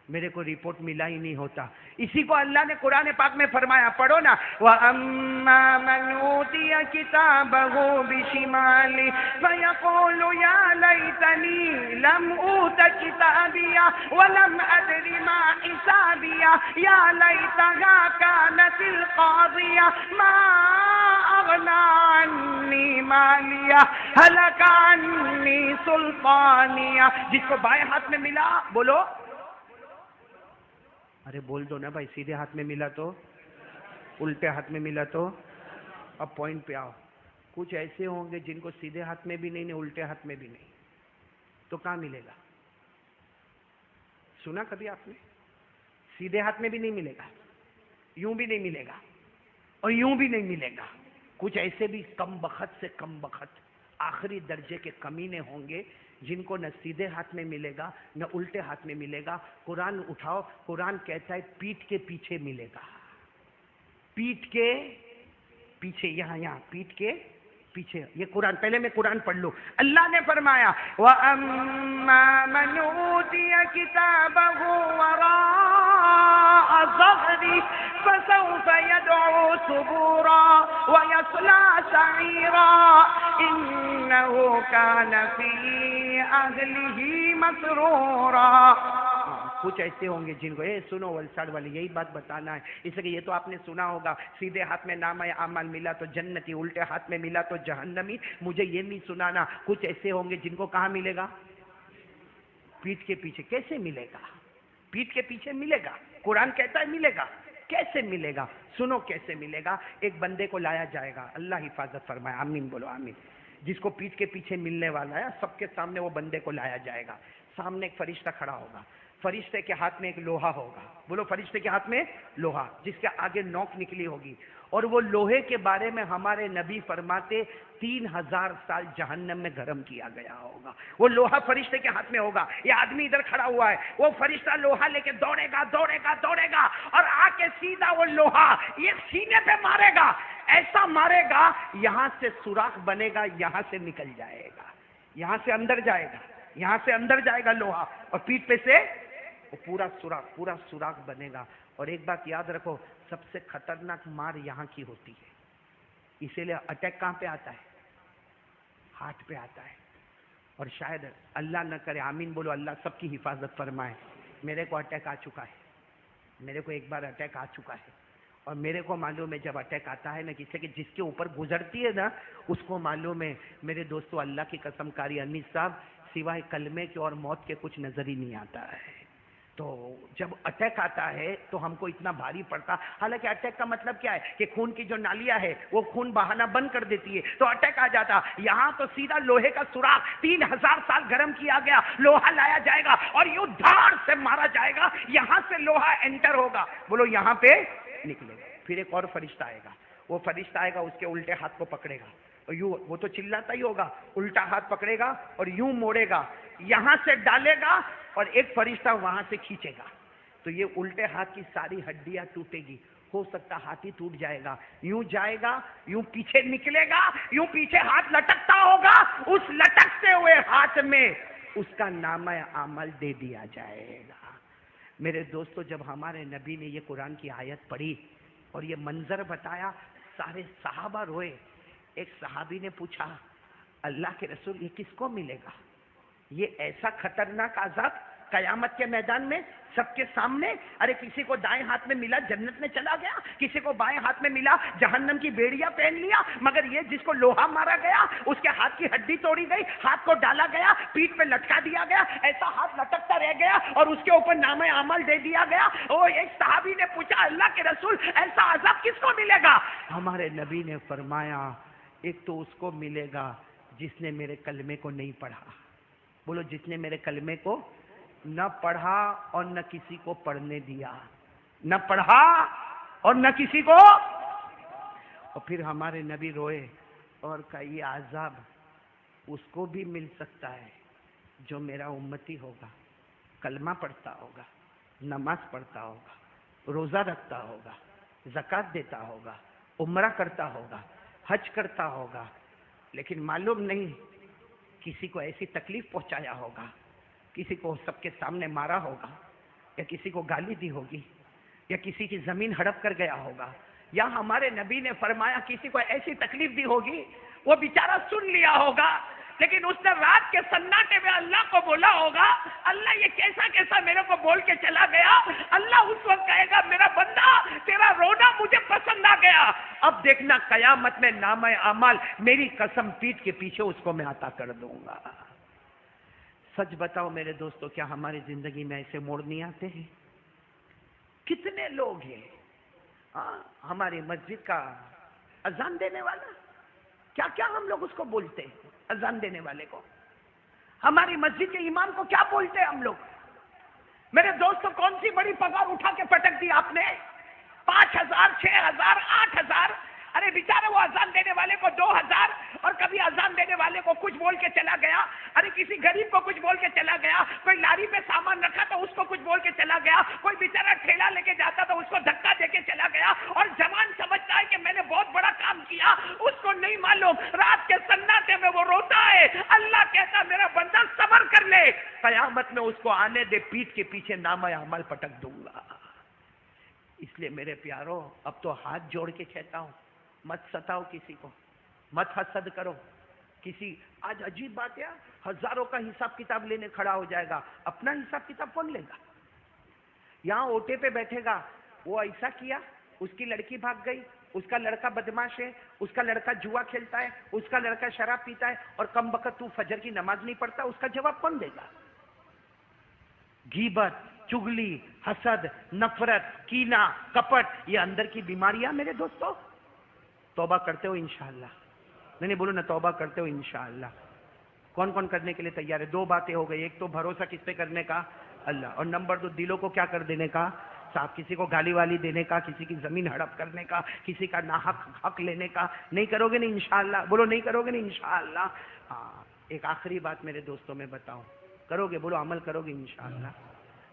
میرے کو رپورٹ ملا ہی نہیں ہوتا. اسی کو اللہ نے قرآن پاک میں فرمایا, پڑھو نا, وَأَمَّا مَنْ أُوتِيَ كِتَابَهُ بِشِمَالِهِ فَيَقُولُ يَا لَيْتَنِي لَمْ أُوتَ كِتَابِيَهْ وَلَمْ أَدْرِ مَا حِسَابِيَهْ يَا لَيْتَهَا كَانَتِ الْقَاضِيَةَ مَا أَغْنَى عَنِّي مَالِيَهْ هَلَكَ عَنِّي سُلْطَانِيَهْ. جس کو بائیں ہاتھ میں ملا بولو, ارے بول دو نا بھائی, سیدھے ہاتھ میں ملا تو, الٹے ہاتھ میں ملا تو. اب پوائنٹ پہ آؤ. کچھ ایسے ہوں گے جن کو سیدھے ہاتھ میں بھی نہیں, الٹے ہاتھ میں بھی نہیں, تو کہاں ملے گا؟ سنا کبھی آپ نے؟ سیدھے ہاتھ میں بھی نہیں ملے گا, یوں بھی نہیں ملے گا اور یوں بھی نہیں ملے گا. کچھ ایسے بھی کم بخت سے کم بخت آخری درجے کے کمینے ہوں گے جن کو نہ سیدھے ہاتھ میں ملے گا نہ الٹے ہاتھ میں ملے گا. قرآن اٹھاؤ, قرآن کہتا ہے پیٹھ کے پیچھے ملے گا. پیٹھ کے پیچھے, یہاں پیٹھ کے پیچھے. یہ قرآن, پہلے میں قرآن پڑھ لوں. اللہ نے فرمایا وَأَمَّا مَنْ أُوتِيَ كِتَابَهُ وَرَاءَ ظَهْرِهِ فَسَوْفَ يَدْعُو ثُبُورًا وَيَصْلَىٰ سَعِيرًا إِنَّهُ كَانَ فِي أَهْلِهِ مَسْرُورًا. کچھ ایسے ہوں گے جن کو سنو ولساڑ والے یہی بات بتانا ہے, اس لیے یہ تو آپ نے سنا ہوگا سیدھے ہاتھ میں نامہ اعمال ملا تو جنتی, الٹے ہاتھ میں ملا تو جہنمی. مجھے یہ نہیں سنانا. کچھ ایسے ہوں گے جن کو کہاں ملے گا؟ پیٹھ کے پیچھے. کیسے ملے گا؟ پیٹھ کے پیچھے ملے گا. قرآن کہتا ہے ملے گا. کیسے ملے گا؟ سنو کیسے ملے گا. ایک بندے کو لایا جائے گا, اللہ حفاظت فرمائے, آمین بولو آمین. جس کو پیٹھ کے پیچھے ملنے والا ہے سب کے سامنے وہ بندے کو لایا جائے گا. سامنے ایک فرشتہ کھڑا ہوگا, فرشتے کے ہاتھ میں ایک لوہا ہوگا. بولو فرشتے کے ہاتھ میں لوہا, جس کے آگے نوک نکلی ہوگی. اور وہ لوہے کے بارے میں ہمارے نبی فرماتے 3000 سال جہنم میں گرم کیا گیا ہوگا. وہ لوہا فرشتے کے ہاتھ میں ہوگا. یہ آدمی ادھر کھڑا ہوا ہے, وہ فرشتہ لوہا لے کے دوڑے گا دوڑے گا دوڑے گا اور آ کے سیدھا وہ لوہا یہ سینے پہ مارے گا. ایسا مارے گا یہاں سے سوراخ بنے گا, یہاں سے نکل جائے گا, یہاں سے اندر جائے گا, یہاں سے اندر جائے گا لوہا, اور پیٹھ پہ سے وہ پورا سوراخ بنے گا. اور ایک بات یاد رکھو, سب سے خطرناک مار یہاں کی ہوتی ہے. اسی لیے اٹیک کہاں پہ آتا ہے؟ ہاتھ پہ آتا ہے. اور شاید اللہ نہ کرے, آمین بولو, اللہ سب کی حفاظت فرمائے. میرے کو اٹیک آ چکا ہے, میرے کو ایک بار اٹیک آ چکا ہے. اور میرے کو معلوم ہے جب اٹیک آتا ہے نا کسی کے, جس کے اوپر گزرتی ہے نا اس کو معلوم ہے. میرے دوستو اللہ کی قسم کاری انیس صاحب, سوائے کلمے کے اور موت کے کچھ نظر ہی نہیں آتا ہے. تو جب اٹیک آتا ہے تو ہم کو اتنا بھاری پڑتا. حالانکہ اٹیک کا مطلب کیا ہے کہ خون کی جو نالیاں ہے وہ خون بہانا بند کر دیتی ہے, تو اٹیک آ جاتا. یہاں تو سیدھا لوہے کا سوراخ 3000 سال گرم کیا گیا, لوہا لایا جائے گا اور یوں دھاڑ سے مارا جائے گا. یہاں سے لوہا انٹر ہوگا, بولو یہاں پہ نکلے گا. پھر ایک اور فرشتہ آئے گا, وہ فرشتہ آئے گا, اس کے الٹے ہاتھ کو پکڑے گا اور یوں, وہ تو چلاتا ہی ہوگا, الٹا ہاتھ پکڑے گا اور یوں موڑے گا, یہاں سے ڈالے گا اور ایک فرشتہ وہاں سے کھینچے گا. تو یہ الٹے ہاتھ کی ساری ہڈیاں ٹوٹے گی. ہو سکتا ہاتھ ہی ٹوٹ جائے گا. یوں جائے گا, یوں پیچھے نکلے گا, یوں پیچھے ہاتھ لٹکتا ہوگا. اس لٹکتے ہوئے ہاتھ میں اس کا نامہ عمل دے دیا جائے گا. میرے دوستو, جب ہمارے نبی نے یہ قرآن کی آیت پڑھی اور یہ منظر بتایا, سارے صحابہ روئے. ایک صحابی نے پوچھا, اللہ کے رسول یہ کس کو ملے گا؟ یہ ایسا خطرناک عذاب قیامت کے میدان میں سب کے سامنے، ارے کسی کو دائیں ہاتھ میں ملا جنت میں چلا گیا، کسی کو بائیں ہاتھ میں ملا جہنم کی بیڑیاں پہن لیا، مگر یہ جس کو لوہا مارا گیا اس کے ہاتھ کی ہڈی توڑی گئی، ہاتھ کو ڈالا گیا، پیٹھ پہ لٹکا دیا گیا، ایسا ہاتھ لٹکتا رہ گیا اور اس کے اوپر نامہ اعمال دے دیا گیا۔ ایک صحابی نے پوچھا اللہ کے رسول ایسا عذاب کس کو ملے گا؟ ہمارے نبی نے فرمایا ایک تو اس کو ملے گا جس نے میرے کلمے کو نہیں پڑھا، بولو جس نے میرے کلمے کو نہ پڑھا اور نہ کسی کو پڑھنے دیا، نہ پڑھا اور نہ کسی کو۔ اور پھر ہمارے نبی روئے اور کہا یہ عذاب اس کو بھی مل سکتا ہے جو میرا امتی ہوگا، کلمہ پڑھتا ہوگا، نماز پڑھتا ہوگا، روزہ رکھتا ہوگا، زکوٰۃ دیتا ہوگا، عمرہ کرتا ہوگا، حج کرتا ہوگا، لیکن معلوم نہیں کسی کو ایسی تکلیف پہنچایا ہوگا، کسی کو سب کے سامنے مارا ہوگا، یا کسی کو گالی دی ہوگی، یا کسی کی زمین ہڑپ کر گیا ہوگا، یا ہمارے نبی نے فرمایا کسی کو ایسی تکلیف دی ہوگی وہ بیچارہ سن لیا ہوگا، لیکن اس نے رات کے سناٹے میں اللہ کو بولا ہوگا اللہ یہ کیسا کیسا میرے کو بول کے چلا گیا۔ اللہ اس وقت کہے گا میرا بندہ تیرا رونا مجھے پسند آ گیا، اب دیکھنا قیامت میں نامہ اعمال میری قسم پیٹھ کے پیچھے اس کو میں عطا کر دوں گا۔ سچ بتاؤ میرے دوستو کیا ہماری زندگی میں ایسے موڑ نہیں آتے ہیں؟ کتنے لوگ ہیں ہماری مسجد کا اذان دینے والا، کیا کیا ہم لوگ اس کو بولتے ہیں اذان دینے والے کو، ہماری مسجد کے امام کو کیا بولتے ہیں ہم لوگ؟ میرے دوستو کون سی بڑی پگار اٹھا کے پٹک دی آپ نے؟ 5,000 6,000 8,000، ارے بیچارے وہ اذان دینے والے کو 2,000، اور کبھی اذان دینے والے کو کچھ بول کے چلا گیا، ارے کسی غریب کو کچھ بول کے چلا گیا، کوئی لاری پہ سامان رکھا تو اس کو کچھ بول کے چلا گیا، کوئی بیچارہ ٹھیلا لے کے جاتا تو اس کو دھکا دے کے چلا گیا، اور جوان سمجھتا ہے کہ میں نے بہت بڑا کام کیا، اس کو نہیں معلوم رات کے سناٹے میں وہ روتا ہے، اللہ کہتا میرا بندہ صبر کر لے، قیامت میں اس کو آنے دے، پیٹھ کے پیچھے نامہ اعمال پٹک دوں گا۔ اس لیے میرے پیارو اب تو ہاتھ جوڑ کے کہتا ہوں مت ستاؤ کسی کو، مت حسد کرو کسی۔ آج عجیب بات ہے ہزاروں کا حساب کتاب لینے کھڑا ہو جائے گا، اپنا حساب کتاب کون لے گا؟ یہاں اوٹے پہ بیٹھے گا وہ ایسا کیا، اس کی لڑکی بھاگ گئی، اس کا لڑکا بدماش ہے، اس کا لڑکا جوا کھیلتا ہے، اس کا لڑکا شراب پیتا ہے، اور کم بخت تو فجر کی نماز نہیں پڑھتا، اس کا جواب کون دے گا؟ غیبت، چغلی، حسد، نفرت، کینہ، کپٹ، یہ اندر کی بیماریاں میرے دوستو۔ توبہ کرتے ہو انشاءاللہ؟ نہیں بولو نا توبہ کرتے ہو انشاءاللہ؟ کون کون کرنے کے لیے تیار ہے؟ 2 باتیں ہو گئی، ایک تو بھروسہ کس پہ کرنے کا؟ اللہ، اور نمبر 2 دلوں کو کیا کر دینے کا؟ صاف، کسی کو گالی والی دینے کا، کسی کی زمین ہڑپ کرنے کا، کسی کا ناحق حق لینے کا نہیں کرو گے نا انشاءاللہ؟ بولو نہیں کرو گے نا انشاءاللہ؟ ہاں، ایک آخری بات میرے دوستوں میں بتاؤں، کرو گے؟ بولو عمل کرو گے انشاءاللہ؟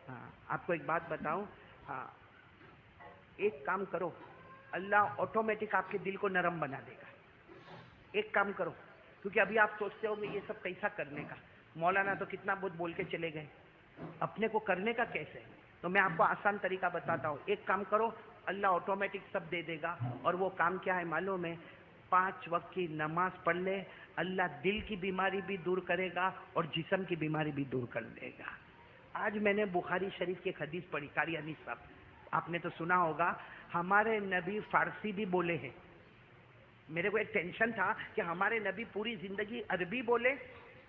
ہاں، آپ کو ایک بات بتاؤں، ہاں ایک کام کرو، اللہ آٹومیٹک آپ کے دل کو نرم بنا دے گا۔ ایک کام کرو، کیونکہ ابھی آپ سوچتے ہو گے یہ سب کیسا کرنے کا، مولانا تو کتنا بہت بول کے چلے گئے، اپنے کو کرنے کا کیسے؟ تو میں آپ کو آسان طریقہ بتاتا ہوں، ایک کام کرو، اللہ آٹومیٹک سب دے دے گا۔ اور وہ کام کیا ہے معلوم ہے؟ 5 وقت کی نماز پڑھ لے، اللہ دل کی بیماری بھی دور کرے گا اور جسم کی بیماری بھی دور کر دے گا۔ آج میں نے بخاری شریف کی ایک حدیث پڑھی، قاریانی صاحب آپ نے تو سنا ہوگا، ہمارے نبی فارسی بھی بولے ہیں۔ میرے کو ایک ٹینشن تھا کہ ہمارے نبی پوری زندگی عربی بولے،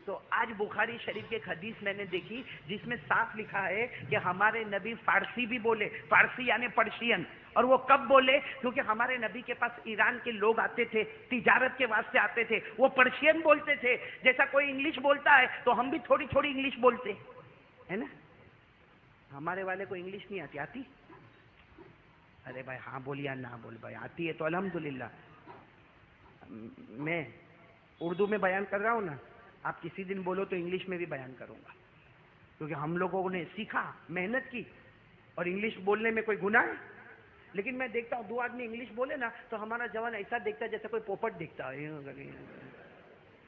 تو آج بخاری شریف کی ایک حدیث میں نے دیکھی جس میں صاف لکھا ہے کہ ہمارے نبی فارسی بھی بولے، فارسی یعنی پرشین۔ اور وہ کب بولے؟ کیونکہ ہمارے نبی کے پاس ایران کے لوگ آتے تھے، تجارت کے واسطے آتے تھے، وہ پرشین بولتے تھے۔ جیسا کوئی انگلش بولتا ہے تو ہم بھی تھوڑی تھوڑی انگلش بولتے ہے نا۔ ہمارے والے کو انگلش نہیں آتی؟ آتی؟ ارے بھائی ہاں بول یا نہ بول بھائی، آتی ہے تو الحمدللہ۔ میں اردو میں بیان کر رہا ہوں نا، آپ کسی دن بولو تو انگلش میں بھی بیان کروں گا، کیونکہ ہم لوگوں نے سیکھا، محنت کی، اور انگلش بولنے میں کوئی گناہ ہے؟ لیکن میں دیکھتا ہوں 2 آدمی انگلش بولے نا تو ہمارا جوان ایسا دیکھتا ہے جیسے کوئی پوپٹ دیکھتا ہے۔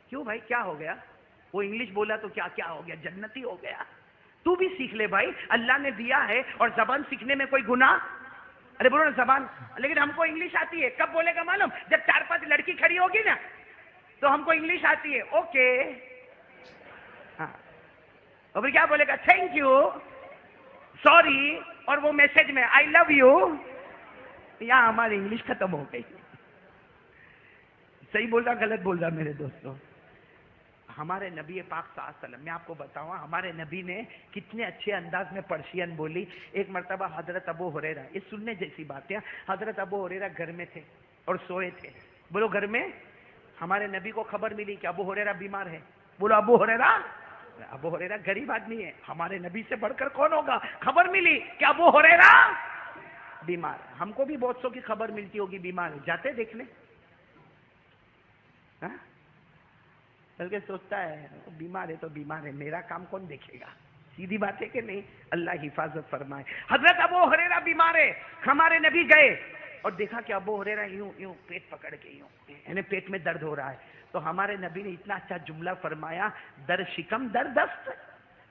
کیوں بھائی کیا ہو گیا؟ وہ انگلش بولا تو کیا کیا ہو گیا؟ جنتی ہو گیا؟ تو بھی سیکھ لے بھائی، اللہ نے دیا ہے، اور زبان سیکھنے میں کوئی گناہ؟ ارے بولو نا زبان، لیکن ہم کو انگلش آتی ہے، کب بولے گا معلوم؟ جب 4-5 لڑکی کھڑی ہوگی نا تو ہم کو انگلش آتی ہے، اوکے۔ ہاں اور پھر کیا بولے گا؟ تھینک یو، سوری، اور وہ میسج میں آئی لو یو. یہاں ہماری انگلش ختم ہو گئی. صحیح بول رہا غلط بول رہا میرے دوستوں؟ ہمارے نبی پاک صلی اللہ علیہ وسلم، میں آپ کو بتاؤں ہمارے نبی نے کتنے اچھے انداز میں پرشین بولی. ایک مرتبہ حضرت ابو ہریرہ، یہ سننے جیسی بات ہے، حضرت ابو ہریرہ گھر میں تھے اور سوئے تھے. بولو گھر میں. ہمارے نبی کو خبر ملی کہ ابو ہریرہ بیمار ہے. بولو ابو ہریرہ غریب آدمی ہے، ہمارے نبی سے بڑھ کر کون ہوگا؟ خبر ملی کہ ابو ہریرہ بیمار ہے. ہم کو بھی بہت سو کی خبر ملتی ہوگی بیمار ہے، جاتے دیکھنے. بلکہ سوچتا ہے بیمار ہے تو بیمار ہے، میرا کام کون دیکھے گا؟ سیدھی بات ہے کہ نہیں؟ اللہ حفاظت فرمائے. حضرت ابو ہریرہ بیمار ہے، ہمارے نبی گئے اور دیکھا کہ ابو ہریرہ یوں یوں پیٹ پکڑ کے یوں، یعنی پیٹ میں درد ہو رہا ہے. تو ہمارے نبی نے اتنا اچھا جملہ فرمایا، در شکم در دست،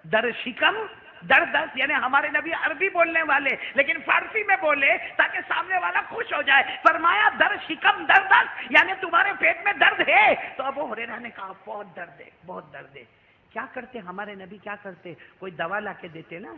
در شکم در دست. یعنی ہمارے نبی عربی بولنے والے لیکن فارسی میں بولے تاکہ سامنے والا خوش ہو جائے. فرمایا در شکم در دست، یعنی تمہارے پیٹ میں درد ہے. تو ابو ہریرہ نے کہا بہت درد ہے، بہت درد ہے. کیا کرتے ہمارے نبی؟ کیا کرتے؟ کوئی دوا لا کے دیتے نا،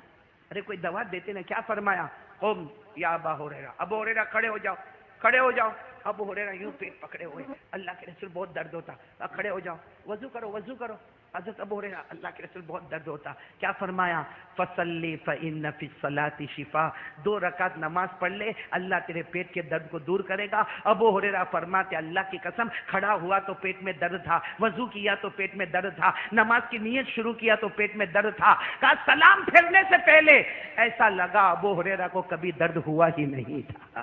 ارے کوئی دوا دیتے نا. کیا فرمایا؟ قم یا ابا ہریرہ، ابو ہریرہ کھڑے ہو جاؤ، کھڑے ہو جاؤ. ابو ہریرہ یوں پیٹ پکڑے ہوئے، اللہ کے رسول بہت درد ہوتا، کھڑے ہو جاؤ، وضو کرو وضو کرو. حضرت ابو ہریرہ اللہ کے رسول بہت درد ہوتا. کیا فرمایا؟ فصلی فإن فی الصلاۃ شفاء، 2 رکعت نماز پڑھ لے، اللہ تیرے پیٹ کے درد کو دور کرے گا. ابو ہریرہ فرماتے اللہ کی قسم، کھڑا ہوا تو پیٹ میں درد تھا، وضو کیا تو پیٹ میں درد تھا، نماز کی نیت شروع کیا تو پیٹ میں درد تھا. کہا سلام پھیرنے سے پہلے ایسا لگا ابو ہریرہ کو کبھی درد ہوا ہی نہیں تھا.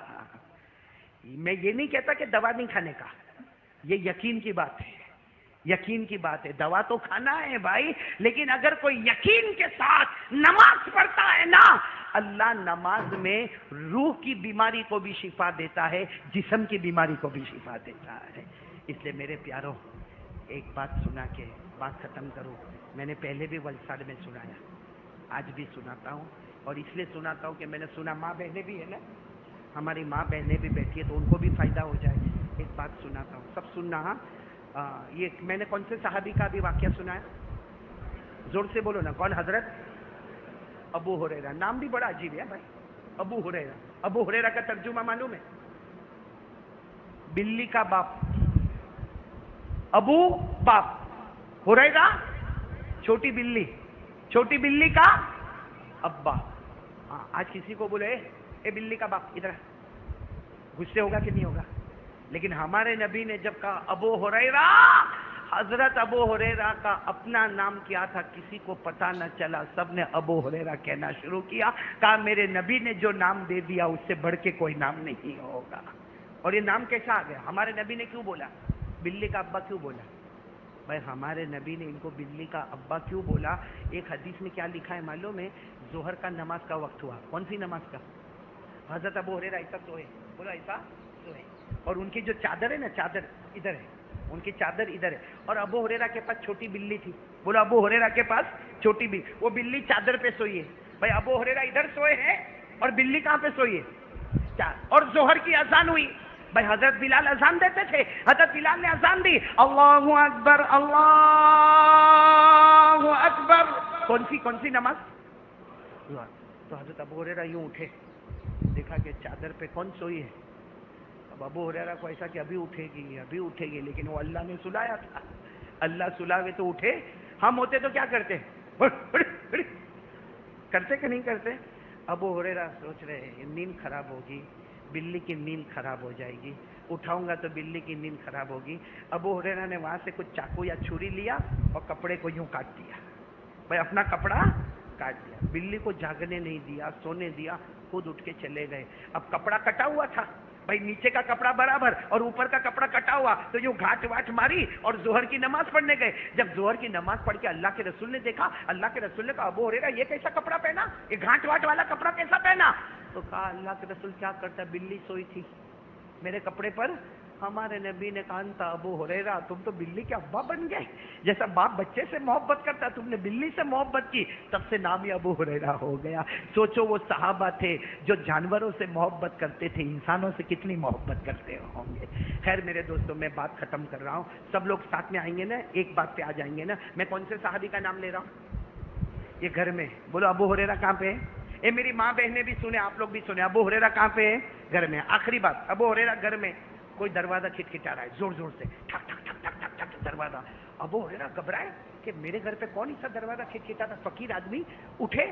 میں یہ نہیں کہتا کہ دوا نہیں کھانے کا، یہ یقین کی بات ہے، یقین کی بات ہے. دوا تو کھانا ہے بھائی، لیکن اگر کوئی یقین کے ساتھ نماز پڑھتا ہے نا، اللہ نماز میں روح کی بیماری کو بھی شفا دیتا ہے، جسم کی بیماری کو بھی شفا دیتا ہے. اس لیے میرے پیاروں، ایک بات سنا کے بات ختم کروں. میں نے پہلے بھی ولساڑ میں سنایا، آج بھی سناتا ہوں، اور اس لیے سناتا ہوں کہ میں نے سنا ماں بہنیں بھی ہے نا، ہماری ماں بہنیں بھی بیٹھی ہے تو ان کو بھی فائدہ ہو جائے. ایک بات سناتا ہوں، سب سننا. ہاں، یہ میں نے کون سے صحابی کا بھی واقعہ سنا ہے؟ زور سے بولو نا. کون؟ حضرت ابو ہریرہ. نام بھی بڑا عجیب ہے بھائی، ابو ہریرہ. ابو ہریرہ کا ترجمہ معلوم ہے؟ بلی کا باپ. ابو باپ، ہریرہ چھوٹی بلی، چھوٹی بلی کا ابا. ہاں، آج کسی کو بولے اے بلی کا باپ ادھر، غصے ہوگا کہ نہیں ہوگا؟ لیکن ہمارے نبی نے جب کہا ابو ہریرہ، حضرت ابو ہریرہ کا اپنا نام کیا تھا کسی کو پتہ نہ چلا، سب نے ابو ہریرہ کہنا شروع کیا. کہا میرے نبی نے جو نام دے دیا اس سے بڑھ کے کوئی نام نہیں ہوگا. اور یہ نام کیسا آ گیا؟ ہمارے نبی نے کیوں بولا بلی کا ابا؟ کیوں بولا بھائی؟ ہمارے نبی نے ان کو بلی کا ابا کیوں بولا؟ ایک حدیث میں کیا لکھا ہے معلوم ہے؟ ظہر کا نماز کا وقت ہوا. کون سی نماز کا؟ حضرت ابو ہریرہ ایسا سوئے، بولو ایسا سوئے، اور ان کی جو چادر ہے نا، چادر ادھر ہے، ان کی چادر ادھر ہے، اور ابو ہریرہ کے پاس چھوٹی بلی تھی. بولو ابو ہریرہ کے پاس چھوٹی بلی، وہ بلی چادر پہ سوئی ہے. بھائی ابو ہریرہ ادھر سوئے ہیں اور بلی کہاں پہ سوئی ہے؟ اور ظہر کی اذان ہوئی. بھائی حضرت بلال اذان دیتے تھے، حضرت بلال نے اذان دی، اللہ اکبر اللہ اکبر. کون سی نماز؟ تو حضرت ابو ہریرہ یوں اٹھے، دیکھا کہ چادر پہ کون سوئی ہے. اب ابو ہریرہ کو ایسا کہ ابھی اٹھے گی، لیکن وہ اللہ نے سلایا تھا. اللہ سلاوے تو اٹھے. ہم ہوتے تو کیا کرتے؟ کرتے کہ نہیں کرتے؟ ابو ہریرہ سوچ رہے ہیں نیند خراب ہوگی، بلی کی نیند خراب ہو جائے گی، اٹھاؤں گا تو بلی کی نیند خراب ہوگی. ابو ہریرہ نے وہاں سے کچھ چاقو یا چھری لیا اور کپڑے کو یوں کاٹ دیا. بھائی اپنا کپڑا کاٹ دیا، بلی کو جاگنے نہیں دیا، سونے دیا، خود اٹھ کے چلے گئے. اب کپڑا کٹا ہوا تھا بھائی، نیچے کا کپڑا برابر اور اوپر کا کپڑا کٹا ہوا، تو یوں گھاٹ واٹ ماری اور ظہر کی نماز پڑھنے گئے. جب ظہر کی نماز پڑھ کے اللہ کے رسول نے دیکھا، اللہ کے رسول نے کہا ابو ہریرہ یہ کیسا کپڑا پہنا، یہ گھاٹ واٹ والا کپڑا کیسا پہنا؟ تو کہا اللہ کے رسول کیا کرتا، بلی سوئی تھی میرے کپڑے پر. ہمارے نبی نے کہا انت ابو ہریرہ، تم تو بلی کے ابا بن گئے. جیسا باپ بچے سے محبت کرتا تم نے بلی سے محبت کی، تب سے نام ہی ابو ہریرہ ہو گیا. سوچو وہ صحابہ تھے جو جانوروں سے محبت کرتے تھے، انسانوں سے کتنی محبت کرتے ہوں گے. خیر میرے دوستوں، میں بات ختم کر رہا ہوں. سب لوگ ساتھ میں آئیں گے نا، ایک بات پہ آ جائیں گے نا. میں کون سے صحابی کا نام لے رہا ہوں؟ یہ گھر میں. بولو ابو ہریرہ کہاں پہ ہے؟ اے میری ماں بہنیں بھی سنے, آپ لوگ بھی سنے, ابو ہریرہ کہاں پہ ہے؟ گھر میں. آخری بات, ابو ہریرہ گھر میں, کوئی دروازہ کھٹکھٹا رہا ہے زور زور سے, ٹھک ٹھک ٹھک ٹھک ٹھک ٹھک دروازہ. ابو ہریرہ گھبرائے کہ میرے گھر پہ کون سا دروازہ کھٹکھٹاتا. فقیر آدمی اٹھے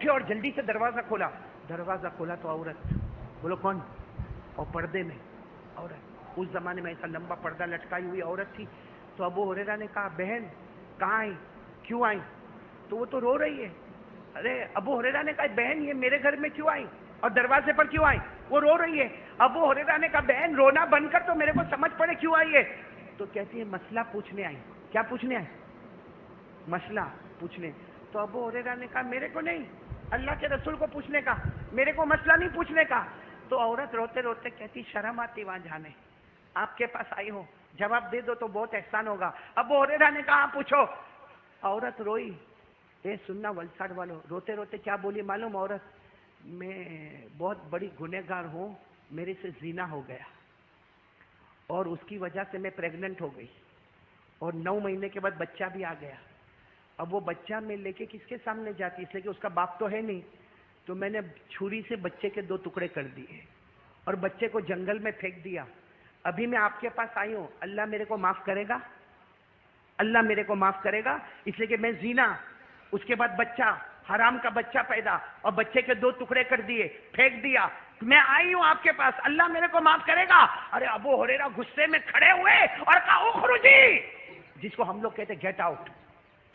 اور جلدی سے دروازہ کھولا. دروازہ کھولا تو عورت. بولو کون؟ اور پردے میں عورت. اس زمانے میں ایسا لمبا پردہ لٹکائی ہوئی عورت تھی. تو ابو ہریرہ نے کہا بہن کہاں آئی, کیوں آئی؟ تو وہ تو رو رہی ہے. ارے ابو ہریرہ نے کہا بہن یہ میرے گھر میں کیوں آئی اور دروازے پر کیوں آئی؟ وہ رو رہی ہے. ابو ہریرہ نے کہا بہن رونا بند کر تو میرے کو سمجھ پڑے کیوں آئی ہے. تو کہتی ہے مسئلہ پوچھنے آئی. کیا پوچھنے آئی؟ مسئلہ پوچھنے. تو ابو ہریرہ نے کہا میرے کو نہیں, اللہ کے رسول کو پوچھنے کا, میرے کو مسئلہ نہیں پوچھنے کا. تو عورت روتے روتے کہتی شرم آتی وہاں جانے, آپ کے پاس آئی ہو, جواب دے دو تو بہت احسان ہوگا. ابو ہریرہ نے کہا پوچھو. عورت روئی. اے سننا ولساڑ والو, روتے روتے کیا بولی معلوم عورت؟ میں بہت بڑی گنہگار ہوں, میرے سے زنا ہو گیا اور اس کی وجہ سے میں پریگننٹ ہو گئی اور 9 مہینے کے بعد بچہ بھی آ گیا. اب وہ بچہ میں لے کے کس کے سامنے جاتی, اس لیے کہ اس کا باپ تو ہے نہیں. تو میں نے چھری سے بچے کے 2 ٹکڑے کر دیے اور بچے کو جنگل میں پھینک دیا. ابھی میں آپ کے پاس آئی ہوں, اللہ میرے کو معاف کرے گا؟ اللہ میرے کو معاف کرے گا؟ اس لیے کہ میں زنا, اس کے بعد بچہ, حرام کا بچہ پیدا اور بچے کے 2 ٹکڑے کر دیے, پھینک دیا. میں آئی ہوں آپ کے پاس, اللہ میرے کو معاف کرے گا؟ ارے ابو ہریرہ غصے میں کھڑے ہوئے اور کہا اخرجی, جس کو ہم لوگ کہتے گیٹ آؤٹ,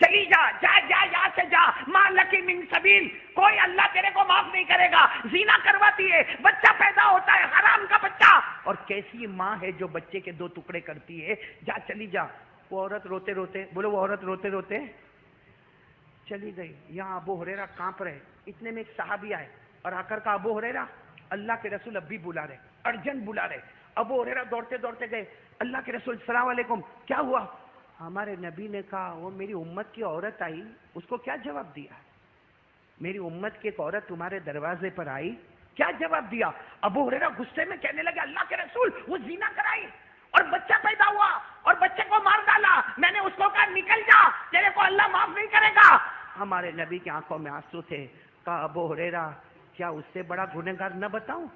چلی جا, جا جا یہاں سے جا, ما لکی من سبیل, کوئی اللہ تیرے کو معاف نہیں کرے گا. زنا کرواتی ہے, بچہ پیدا ہوتا ہے, حرام کا بچہ, اور کیسی ماں ہے جو بچے کے 2 ٹکڑے کرتی ہے, جا چلی جا. وہ عورت روتے روتے, بولو وہ عورت روتے روتے چلی گئی. یہاں ابو ہریرہ کانپ رہے. اتنے میں ایک صحابی آئے اور آ کر کہا ابو ہریرہ اللہ کے رسول اب بھی بلا رہے, ارجنٹ بلا رہے. ابو ہریرہ دوڑتے دوڑتے گئے, اللہ کے رسول السلام علیکم, کیا ہوا؟ ہمارے نبی نے کہا وہ میری امت کی عورت آئی, اس کو کیا جواب دیا؟ میری امت کی ایک عورت تمہارے دروازے پر آئی, کیا جواب دیا؟ ابو ہریرہ غصے میں کہنے لگے اللہ کے رسول وہ زنا کرائی اور بچہ پیدا ہوا اور بچے کو مار ڈالا, میں نے اس کو کہا نکل جا, تیرے کو اللہ معاف نہیں کرے گا. ہمارے نبی کی آنکھوں میں آنسو تھے. کہا ابو ہریرہ کیا اس سے بڑا گنہگار نہ بتاؤں,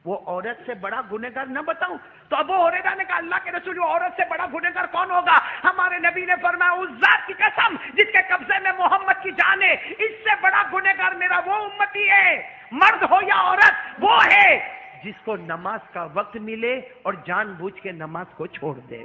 وہ عورت سے بڑا گنہگار نہ بتاؤں؟ تو ابو ہریرہ نے کہا اللہ کے رسول وہ عورت سے بڑا گنہگار کون ہوگا؟ ہمارے نبی نے فرمایا اس ذات کی قسم جس کے قبضے میں محمد کی جان ہے, اس سے بڑا گنہگار میرا وہ امتی ہے, مرد ہو یا عورت, وہ ہے جس کو نماز کا وقت ملے اور جان بوجھ کے نماز کو چھوڑ دے.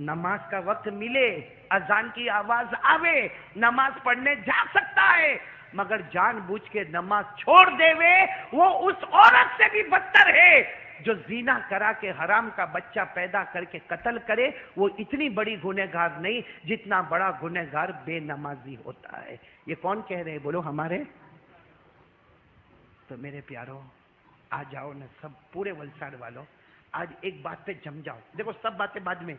نماز کا وقت ملے, اذان کی آواز آوے, نماز پڑھنے جا سکتا ہے, مگر جان بوجھ کے نماز چھوڑ دے وے, وہ اس عورت سے بھی بدتر ہے جو زنا کرا کے حرام کا بچہ پیدا کر کے قتل کرے. وہ اتنی بڑی گنہگار نہیں جتنا بڑا گنہگار بے نمازی ہوتا ہے. یہ کون کہہ رہے ہیں؟ بولو ہمارے. تو میرے پیاروں آ جاؤ نا سب, پورے ولساڑ والوں, آج ایک بات پہ جم جاؤ. دیکھو سب باتیں بعد میں,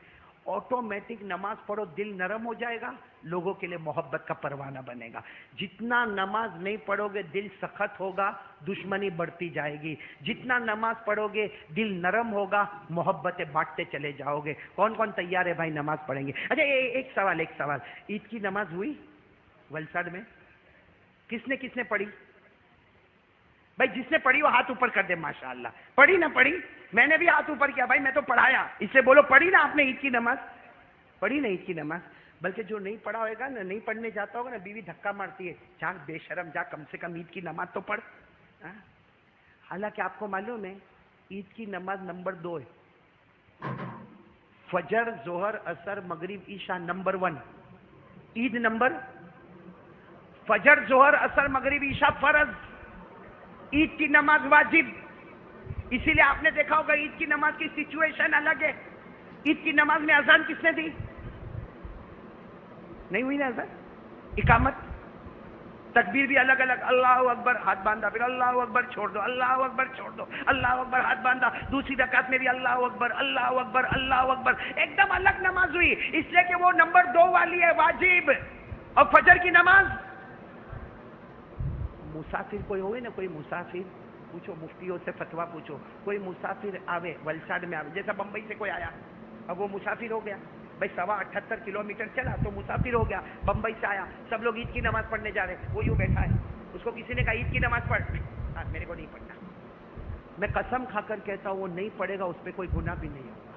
آٹومیٹک نماز پڑھو, دل نرم ہو جائے گا, لوگوں کے لیے محبت کا پروانہ بنے گا. جتنا نماز نہیں پڑھو گے دل سخت ہوگا, دشمنی بڑھتی جائے گی. جتنا نماز پڑھو گے دل نرم ہوگا, محبتیں بانٹتے چلے جاؤ گے. کون کون تیار ہے بھائی نماز پڑھیں گے؟ اچھا ایک سوال, عید کی نماز ہوئی ولساڑ میں؟ کس نے پڑھی بھائی؟ جس نے پڑھی وہ ہاتھ اوپر کر دے. ماشاءاللہ. پڑھی نہ پڑھی؟ میں نے بھی ہاتھ اوپر کیا بھائی, میں تو پڑھایا. اس سے بولو پڑھی نا آپ نے عید کی نماز؟ پڑھی نا عید کی نماز؟ بلکہ جو نہیں پڑھا ہوئے گا نا, نہیں پڑھنے جاتا ہوگا نا, بیوی دھکا مارتی ہے, جا بے شرم جا, کم سے کم عید کی نماز تو پڑھ. حالانکہ آپ کو معلوم ہے عید کی نماز نمبر 2 ہے. فجر, ظہر, عصر, مغرب, عشاء نمبر 1. عید نمبر, فجر, ظہر, عصر, مغرب, عشاء فرض, عید کی نماز واجب. اسی لیے آپ نے دیکھا ہوگا عید کی نماز کی سچویشن الگ ہے. عید کی نماز میں اذان کس نے دی؟ نہیں ہوئی نا اذان؟ اقامت, تکبیر بھی الگ الگ, اللہ اکبر ہاتھ باندھا, پھر اللہ اکبر چھوڑ دو, اللہ اکبر چھوڑ دو, اللہ اکبر ہاتھ باندھا. دوسری رکعت میں بھی اللہ اکبر, اللہ اکبر, اللہ اکبر. ایک دم الگ نماز ہوئی, اس لیے کہ وہ نمبر 2 والی ہے, واجب. اور فجر کی نماز, مسافر کوئی ہوئے نا, کوئی مسافر, پوچھو مفتیوں سے فتوا پوچھو, کوئی مسافر آوے ولساڑ میں آوے, جیسا بمبئی سے کوئی آیا, اب وہ مسافر ہو گیا, بھائی 78 کلومیٹر چلا تو مسافر ہو گیا، بمبئی سے آیا، سب لوگ عید کی نماز پڑھنے جا رہے، وہ یوں بیٹھا ہے، اس کو کسی نے کہا عید کی نماز پڑھ، میرے کو نہیں پڑھنا، میں قسم کھا کر کہتا ہوں وہ نہیں پڑھے گا، اس پہ کوئی گناہ بھی نہیں ہوگا،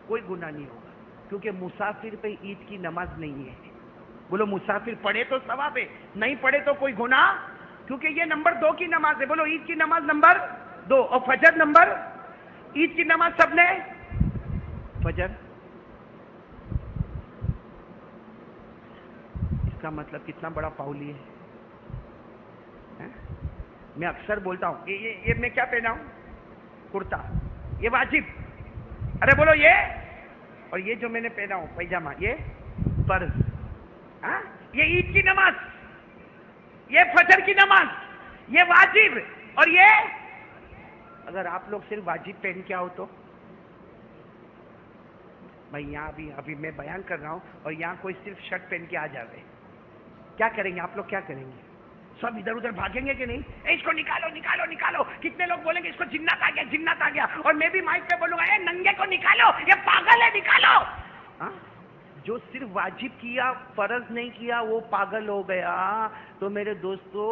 کوئی گناہ نہیں ہوگا، کیونکہ مسافر پہ عید کی نماز نہیں ہے۔ بولو مسافر پڑھے تو ثواب ہے، نہیں پڑھے تو کوئی گناہ، کیونکہ یہ نمبر 2 کی نماز ہے۔ بولو عید کی نماز نمبر 2 اور فجر نمبر، عید کی نماز سب نے، فجر، اس کا مطلب کتنا بڑا پاؤلی ہے۔ میں اکثر بولتا ہوں یہ میں کیا پہنا ہوں، کرتا، یہ واجب، ارے بولو یہ، اور یہ جو میں نے پہنا ہوں پیجامہ یہ فرض، یہ عید کی نماز، یہ فجر کی نماز، یہ واجب، اور یہ اگر آپ لوگ صرف واجب پہن کے آؤ تو بھائی یہاں ابھی میں بیان کر رہا ہوں اور یہاں کوئی صرف شرٹ پہن کے آ جاوے، کیا کریں گے آپ لوگ، کیا کریں گے؟ سب ادھر ادھر بھاگیں گے کہ نہیں؟ اس کو نکالو نکالو نکالو، کتنے لوگ بولیں گے اس کو جنات آ گیا جنات آ گیا، اور میں بھی مائک پہ بولوں گا اے ننگے کو نکالو، یہ پاگل ہے نکالو۔ جو صرف واجب کیا فرض نہیں کیا وہ پاگل ہو گیا۔ تو میرے دوستو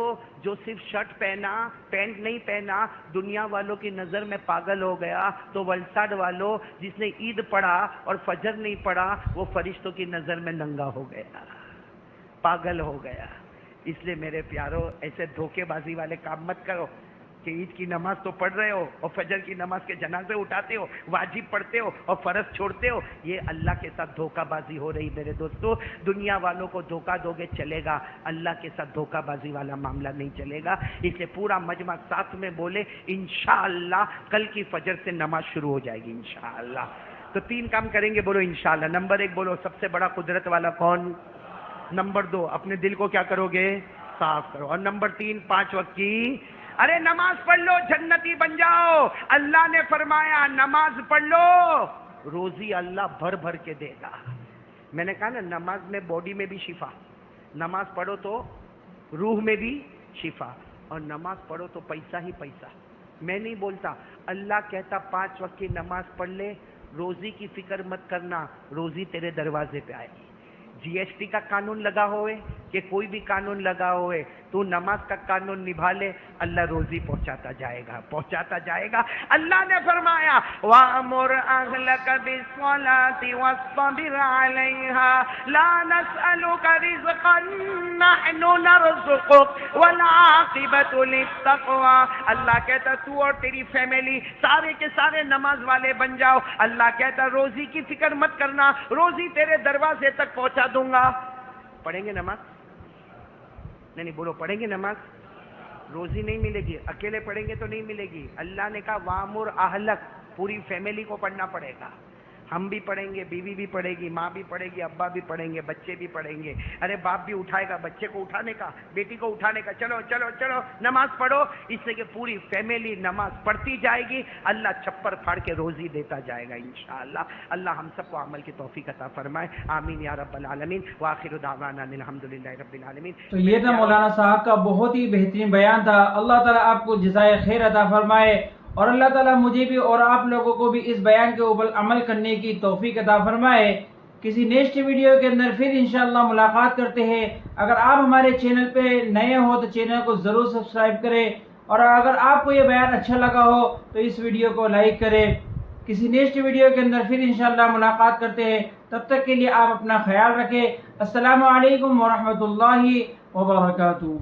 جو صرف شرٹ پہنا پینٹ نہیں پہنا دنیا والوں کی نظر میں پاگل ہو گیا، تو ولساڈ والوں جس نے عید پڑھا اور فجر نہیں پڑھا وہ فرشتوں کی نظر میں ننگا ہو گیا، پاگل ہو گیا۔ اس لیے میرے پیارو ایسے دھوکے بازی والے کام مت کرو کہ عید کی نماز تو پڑھ رہے ہو اور فجر کی نماز کے جنازے اٹھاتے ہو، واجب پڑھتے ہو اور فرض چھوڑتے ہو، یہ اللہ کے ساتھ دھوکہ بازی ہو رہی میرے دوستو۔ دنیا والوں کو دھوکہ دو گے چلے گا، اللہ کے ساتھ دھوکہ بازی والا معاملہ نہیں چلے گا۔ اس لیے پورا مجمع ساتھ میں بولے انشاءاللہ کل کی فجر سے نماز شروع ہو جائے گی انشاءاللہ۔ تو 3 کام کریں گے، بولو انشاءاللہ۔ نمبر 1 بولو سب سے بڑا قدرت والا کون؟ نمبر 2 اپنے دل کو کیا کرو گے؟ صاف کرو۔ اور نمبر 3 5 وقت کی ارے نماز پڑھ لو جنتی بن جاؤ۔ اللہ نے فرمایا نماز پڑھ لو روزی اللہ بھر بھر کے دے گا۔ میں نے کہا نا نماز میں باڈی میں بھی شفا، نماز پڑھو تو روح میں بھی شفا، اور نماز پڑھو تو پیسہ ہی پیسہ۔ میں نہیں بولتا، اللہ کہتا 5 وقت کی نماز پڑھ لے، روزی کی فکر مت کرنا، روزی تیرے دروازے پہ آئے گی۔ جی ایس ٹی کا قانون لگا ہوئے کہ کوئی بھی قانون لگا ہوئے، تو نماز کا قانون نبھا لے، اللہ روزی پہنچاتا جائے گا، پہنچاتا جائے گا۔ اللہ نے فرمایا وَأْمُرْ أَهْلَكَ بِالصَّلَاةِ وَاصْطَبِرْ عَلَيْهَا لَا نَسْأَلُكَ رِزْقًا نَحْنُ نَرْزُقُكَ وَالْعَاقِبَةُ لِلتَّقْوَىٰ۔ اللہ کہتا تو اور تیری فیملی سارے کے سارے نماز والے بن جاؤ۔ اللہ کہتا روزی کی فکر مت کرنا، روزی تیرے دروازے تک پہنچا دوں گا۔ پڑھیں گے نماز؟ نہیں بولو پڑھیں گے نماز؟ روزی نہیں ملے گی، اکیلے پڑھیں گے تو نہیں ملے گی۔ اللہ نے کہا وامر اہلک، پوری فیملی کو پڑھنا پڑے گا۔ ہم بھی پڑھیں گے، بیوی بھی پڑھے گی، ماں بھی پڑھے گی، ابا بھی پڑھیں گے، بچے بھی پڑھیں گے۔ ارے باپ بھی اٹھائے گا بچے کو اٹھانے کا، بیٹی کو اٹھانے کا، چلو چلو چلو نماز پڑھو۔ اس سے کہ پوری فیملی نماز پڑھتی جائے گی، اللہ چھپر پھاڑ کے روزی دیتا جائے گا انشاءاللہ۔ اللہ ہم سب کو عمل کی توفیق عطا فرمائے، آمین یا رب العالمین۔ وآخر دعوانا الحمدللہ رب العالمین۔ تو یہ تھا مولانا صاحب کا بہت ہی بہترین بیان تھا۔ اللہ تعالیٰ آپ کو جزائے خیر عطا فرمائے، اور اللہ تعالیٰ مجھے بھی اور آپ لوگوں کو بھی اس بیان کے اوپر عمل کرنے کی توفیق عطا فرمائے۔ کسی نیکسٹ ویڈیو کے اندر پھر انشاءاللہ ملاقات کرتے ہیں۔ اگر آپ ہمارے چینل پہ نئے ہو تو چینل کو ضرور سبسکرائب کریں، اور اگر آپ کو یہ بیان اچھا لگا ہو تو اس ویڈیو کو لائک کریں۔ کسی نیکسٹ ویڈیو کے اندر پھر انشاءاللہ ملاقات کرتے ہیں، تب تک کے لیے آپ اپنا خیال رکھیں۔ السلام علیکم ورحمۃ اللہ وبرکاتہ۔